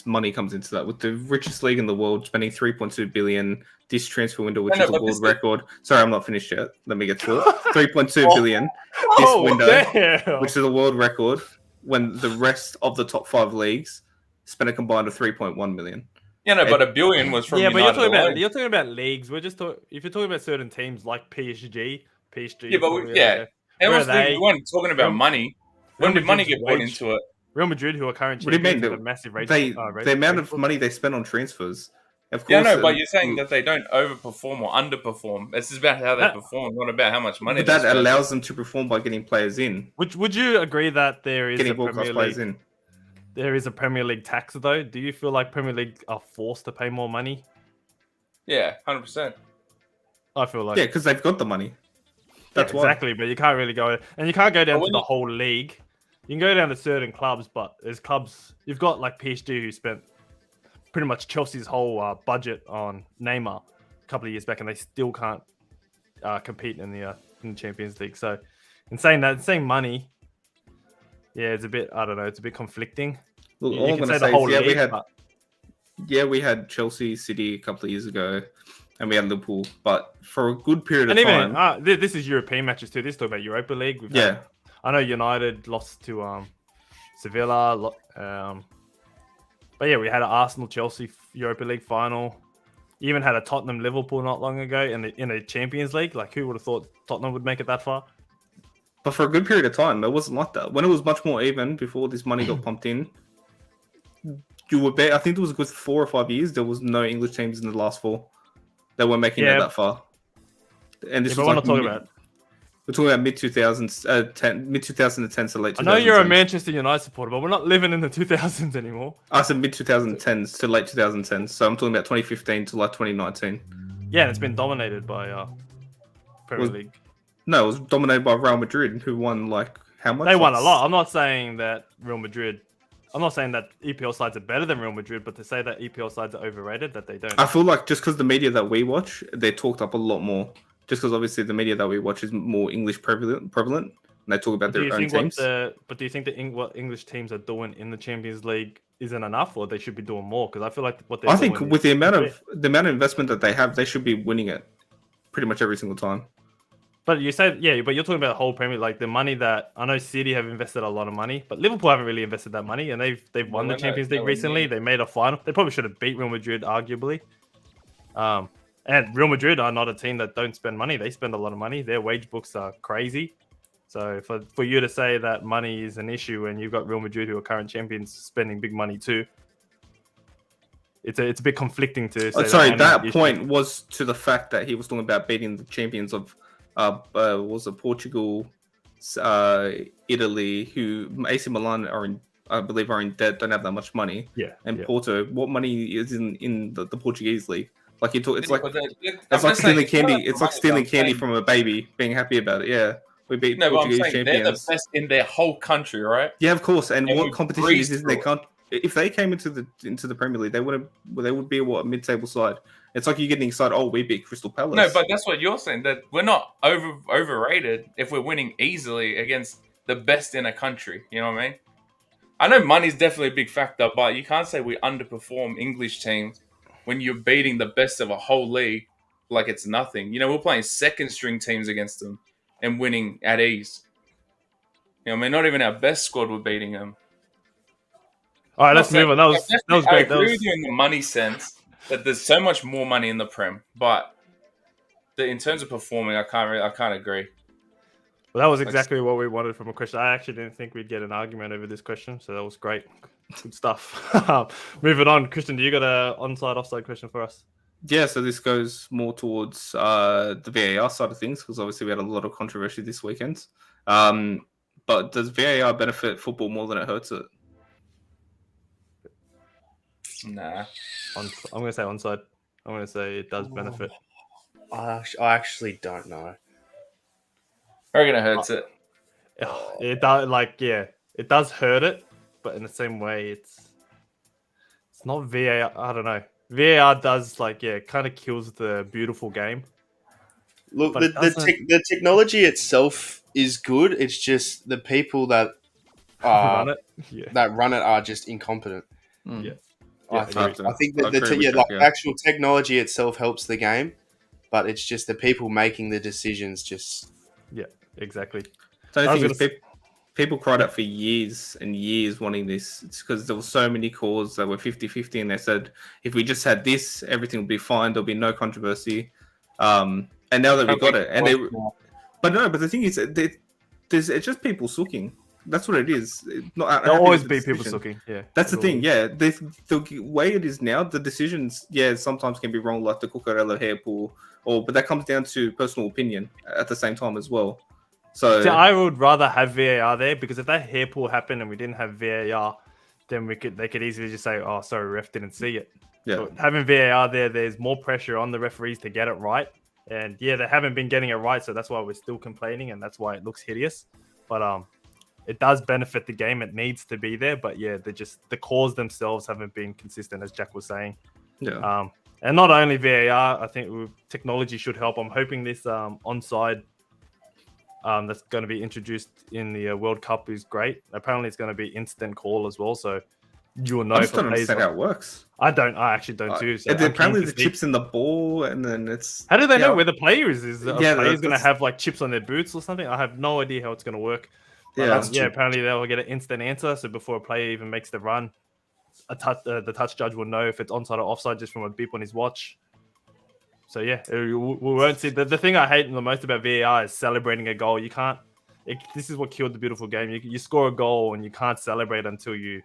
[SPEAKER 3] money comes into that with the richest league in the world spending 3.2 billion this transfer window, which is a world record. Sorry, I'm not finished yet. Let me get to it. 3.2 billion this window,
[SPEAKER 1] damn.
[SPEAKER 3] which is a world record. When the rest of the top 5 leagues spent a combined of 3.1 million.
[SPEAKER 4] Yeah, no, but $1 billion was from
[SPEAKER 1] but
[SPEAKER 4] United alone.
[SPEAKER 1] you're talking about leagues. We're just if you're talking about certain teams like PSG.
[SPEAKER 4] Yeah, but we weren't talking about money. When did money get put into it?
[SPEAKER 1] Real Madrid, who are current
[SPEAKER 3] What do you
[SPEAKER 1] champions,
[SPEAKER 3] mean?
[SPEAKER 1] have a massive rate.
[SPEAKER 3] The amount of money they spend on transfers. Of course,
[SPEAKER 4] Yeah, no, but you're saying that they don't overperform or underperform. This is about how they perform, not about how much money.
[SPEAKER 3] But that allows them to perform by getting players in.
[SPEAKER 1] Would you agree that there is
[SPEAKER 3] Getting world-class players in.
[SPEAKER 1] There is a Premier League tax though? Do you feel like Premier League are forced to pay more money?
[SPEAKER 4] Yeah, 100%.
[SPEAKER 1] I feel like
[SPEAKER 3] because they've got the money. That's why.
[SPEAKER 1] Exactly, but you can't really go and you can't go down to the whole league. You can go down to certain clubs, but there's clubs you've got like PSG who spent pretty much Chelsea's whole budget on Neymar a couple of years back, and they still can't compete in the Champions League. So, in saying money, yeah, it's a bit. I don't know. It's a bit conflicting.
[SPEAKER 3] Look,
[SPEAKER 1] You
[SPEAKER 3] all I'm
[SPEAKER 1] can
[SPEAKER 3] going
[SPEAKER 1] say
[SPEAKER 3] to
[SPEAKER 1] the
[SPEAKER 3] say
[SPEAKER 1] whole
[SPEAKER 3] is,
[SPEAKER 1] league,
[SPEAKER 3] we had Chelsea, City a couple of years ago, and we had Liverpool. But for a good period of
[SPEAKER 1] and
[SPEAKER 3] time,
[SPEAKER 1] even this is European matches too. This is talking about Europa League. I know United lost to Sevilla. But yeah, we had an Arsenal-Chelsea Europa League final. You even had a Tottenham-Liverpool not long ago in a Champions League. Like, who would have thought Tottenham would make it that far?
[SPEAKER 3] But for a good period of time, it wasn't like that. When it was much more even, before this money got pumped in, I think it was a good 4 or 5 years, there was no English teams in the last 4 that were making it that far. And this was
[SPEAKER 1] we're not talking about...
[SPEAKER 3] We're talking about mid 2010s to late 2010s.
[SPEAKER 1] I know you're a Manchester United supporter, but we're not living in the 2000s anymore.
[SPEAKER 3] I said mid 2010s to late 2010s, so I'm talking about 2015 to like 2019.
[SPEAKER 1] Yeah, and it's been dominated by Premier League.
[SPEAKER 3] No, it was dominated by Real Madrid, who won like how much?
[SPEAKER 1] They won a lot. I'm not saying that EPL sides are better than Real Madrid, but to say that EPL sides are overrated, that they don't.
[SPEAKER 3] I feel like just because the media that we watch, they're talked up a lot more. Just because obviously the media that we watch is more English prevalent, and they talk about their own teams.
[SPEAKER 1] But do you think that what English teams are doing in the Champions League isn't enough, or they should be doing more? Because I feel like what they're
[SPEAKER 3] I think with the amount of investment that they have, they should be winning it pretty much every single time.
[SPEAKER 1] But you say, but you're talking about the whole Premier League, like the money that I know City have invested a lot of money, but Liverpool haven't really invested that money, and they've won the Champions League recently. They made a final. They probably should have beat Real Madrid, arguably. And Real Madrid are not a team that don't spend money. They spend a lot of money. Their wage books are crazy. So for you to say that money is an issue and you've got Real Madrid, who are current champions, spending big money too, it's a bit conflicting to say.
[SPEAKER 3] That point was to the fact that he was talking about beating the champions of was it Portugal, Italy, who AC Milan I believe are in debt, don't have that much money.
[SPEAKER 1] Yeah.
[SPEAKER 3] And
[SPEAKER 1] yeah.
[SPEAKER 3] Porto, what money is in the Portuguese league? Like you talk, it's like
[SPEAKER 4] But
[SPEAKER 3] it's like stealing candy. It's like
[SPEAKER 4] money,
[SPEAKER 3] stealing
[SPEAKER 4] I'm
[SPEAKER 3] candy
[SPEAKER 4] saying-
[SPEAKER 3] from a baby, being happy about it. Yeah, we beat
[SPEAKER 4] No, but I'm
[SPEAKER 3] Portuguese
[SPEAKER 4] saying they're the
[SPEAKER 3] champions.
[SPEAKER 4] best in their whole country, right?
[SPEAKER 3] Yeah, of course. And
[SPEAKER 4] And
[SPEAKER 3] what
[SPEAKER 4] we
[SPEAKER 3] competition
[SPEAKER 4] breezed
[SPEAKER 3] is in their
[SPEAKER 4] through it.
[SPEAKER 3] country? If they came into the Premier League, they would be a mid-table side. It's like you're getting excited. Oh, we beat Crystal Palace.
[SPEAKER 4] No, but that's what you're saying, that we're not overrated if we're winning easily against the best in a country. You know what I mean? I know money's definitely a big factor, but you can't say we underperform English teams when you're beating the best of a whole league like it's nothing. You know, we're playing second string teams against them and winning at ease. You know, I mean, not even our best squad were beating them.
[SPEAKER 1] All right, let's move on. That was
[SPEAKER 4] I
[SPEAKER 1] great.
[SPEAKER 4] agree with you in the money sense that there's so much more money in the Prem, but in terms of performing, I can't agree.
[SPEAKER 1] Well, that was exactly what we wanted from a question. I actually didn't think we'd get an argument over this question, so that was great. Good stuff. Moving on, Christian, do you got a onside offside question for us?
[SPEAKER 3] Yeah, so this goes more towards the VAR side of things, because obviously we had a lot of controversy this weekend. But does VAR benefit football more than it hurts it?
[SPEAKER 4] Nah.
[SPEAKER 1] I'm going to say onside. I'm going to say it does benefit.
[SPEAKER 2] I actually don't know.
[SPEAKER 4] I reckon it hurts it.
[SPEAKER 1] It does, it does hurt it, but in the same way, it's not VAR. I don't know. VAR does kind of kills the beautiful game.
[SPEAKER 2] Look,
[SPEAKER 1] But
[SPEAKER 2] the technology itself is good. It's just the people that
[SPEAKER 1] run it. Yeah.
[SPEAKER 2] that run it are just incompetent.
[SPEAKER 1] Yeah.
[SPEAKER 2] I think that the
[SPEAKER 3] yeah.
[SPEAKER 2] actual technology itself helps the game, but it's just the people making the decisions just.
[SPEAKER 1] Yeah, exactly.
[SPEAKER 3] So
[SPEAKER 1] I
[SPEAKER 3] I
[SPEAKER 1] was
[SPEAKER 3] think
[SPEAKER 1] gonna
[SPEAKER 3] people cried out for years and years wanting this. It's because there were so many calls that were 50-50, and they said if we just had this, everything would be fine. There'll be no controversy. And now that we got it, but the thing is, it's just people sooking. That's what it is.
[SPEAKER 1] There'll always be people sucking. Yeah,
[SPEAKER 3] that's the thing. Yeah, the way it is now, the decisions, sometimes can be wrong, like the Cucurella hair pull, but that comes down to personal opinion at the same time as well. So
[SPEAKER 1] I would rather have VAR there, because if that hair pull happened and we didn't have VAR, then they could easily just say, "Oh, sorry, ref didn't see it."
[SPEAKER 3] yeah,
[SPEAKER 1] But having VAR there's more pressure on the referees to get it right, and they haven't been getting it right, so that's why we're still complaining, and that's why it looks hideous. But it does benefit the game. It needs to be there, but the calls themselves haven't been consistent, as Jack was saying.
[SPEAKER 3] yeah.
[SPEAKER 1] And not only VAR, I think technology should help. I'm hoping this onside that's going to be introduced in the World Cup is great. Apparently, it's going to be instant call as well, so you will know
[SPEAKER 3] I
[SPEAKER 1] if
[SPEAKER 3] just don't understand how it works.
[SPEAKER 1] I actually don't too. So
[SPEAKER 3] apparently, the chips in the ball, and then it's.
[SPEAKER 1] How do they know where the player is? Is the
[SPEAKER 3] Yeah,
[SPEAKER 1] player's going to
[SPEAKER 3] that's-
[SPEAKER 1] have chips on their boots or something? I have no idea how it's going to work. But,
[SPEAKER 3] Yeah, that's
[SPEAKER 1] apparently they'll get an instant answer. So before a player even makes the run, the touch judge will know if it's onside or offside just from a beep on his watch. So we won't see. The thing I hate the most about VAR is celebrating a goal. You can't. This is what killed the beautiful game. You score a goal and you can't celebrate until you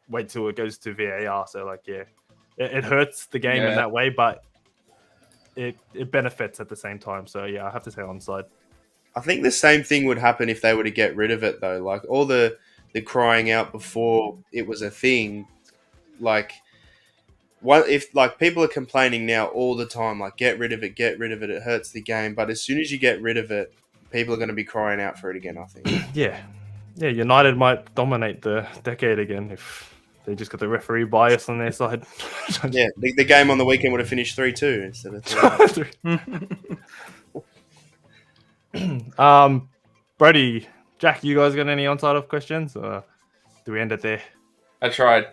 [SPEAKER 1] wait till it goes to VAR. So it hurts the game in that way, but it benefits at the same time. So I have to say onside.
[SPEAKER 2] I think the same thing would happen if they were to get rid of it, though. Like all the crying out before it was a thing, if people are complaining now all the time, get rid of it, it hurts the game. But as soon as you get rid of it, people are going to be crying out for it again, I think.
[SPEAKER 1] Yeah, United might dominate the decade again if they just got the referee bias on their side.
[SPEAKER 2] Yeah, the game on the weekend would have finished 3-2 instead of 3-1.
[SPEAKER 1] Brody, Jack, you guys got any onside off questions, or do we end it there?
[SPEAKER 4] I tried.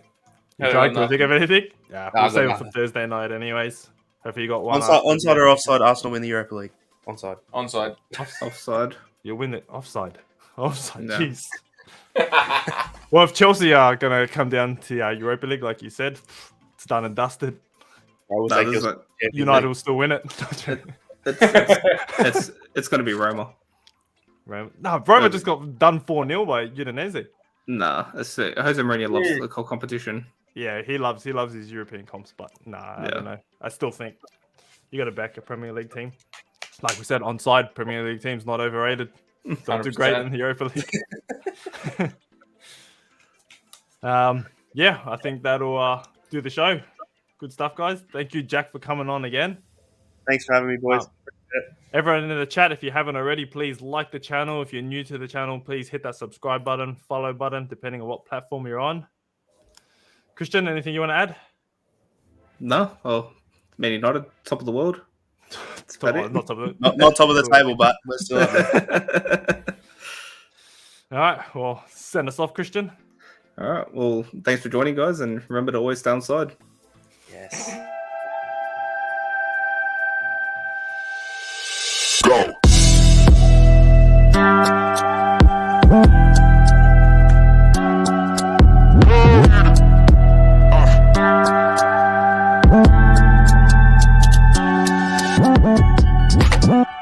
[SPEAKER 1] You tried? Can I think of anything? Yeah, we'll
[SPEAKER 2] I've got
[SPEAKER 1] save it for
[SPEAKER 2] nothing.
[SPEAKER 1] Thursday night, anyways. Hopefully, you got one.
[SPEAKER 2] Onside or offside? Arsenal win the Europa League. Onside.
[SPEAKER 4] Onside.
[SPEAKER 3] offside.
[SPEAKER 1] You'll win it. Offside. Offside.
[SPEAKER 3] No.
[SPEAKER 1] Jeez. Well, if Chelsea are going to come down to Europa League, like you said, it's done and dusted.
[SPEAKER 2] I will
[SPEAKER 3] No,
[SPEAKER 2] take
[SPEAKER 3] this is
[SPEAKER 2] your-
[SPEAKER 3] like-
[SPEAKER 1] United will still win it.
[SPEAKER 3] it's going to be Roma.
[SPEAKER 1] No, Roma just got done 4-0 by Udinese.
[SPEAKER 3] Nah, Jose Mourinho loves the whole competition.
[SPEAKER 1] Yeah, he loves his European comps, but I don't know. I still think you got to back a Premier League team. Like we said, onside Premier League team's not overrated. Don't do great in the Europa League. Yeah, I think that'll do the show. Good stuff, guys. Thank you, Jack, for coming on again.
[SPEAKER 2] Thanks for having me, boys.
[SPEAKER 1] Everyone in the chat, if you haven't already, please like the channel. If you're new to the channel, please hit that subscribe button, follow button, depending on what platform you're on. Christian, anything you want to add?
[SPEAKER 3] No, well, Man United, top of the world.
[SPEAKER 1] Not top of the
[SPEAKER 2] not top of the table, but we're still up there.
[SPEAKER 1] All right, well, send us off, Christian.
[SPEAKER 3] All right, well, thanks for joining, guys, and remember to always stay onside.
[SPEAKER 2] Yes.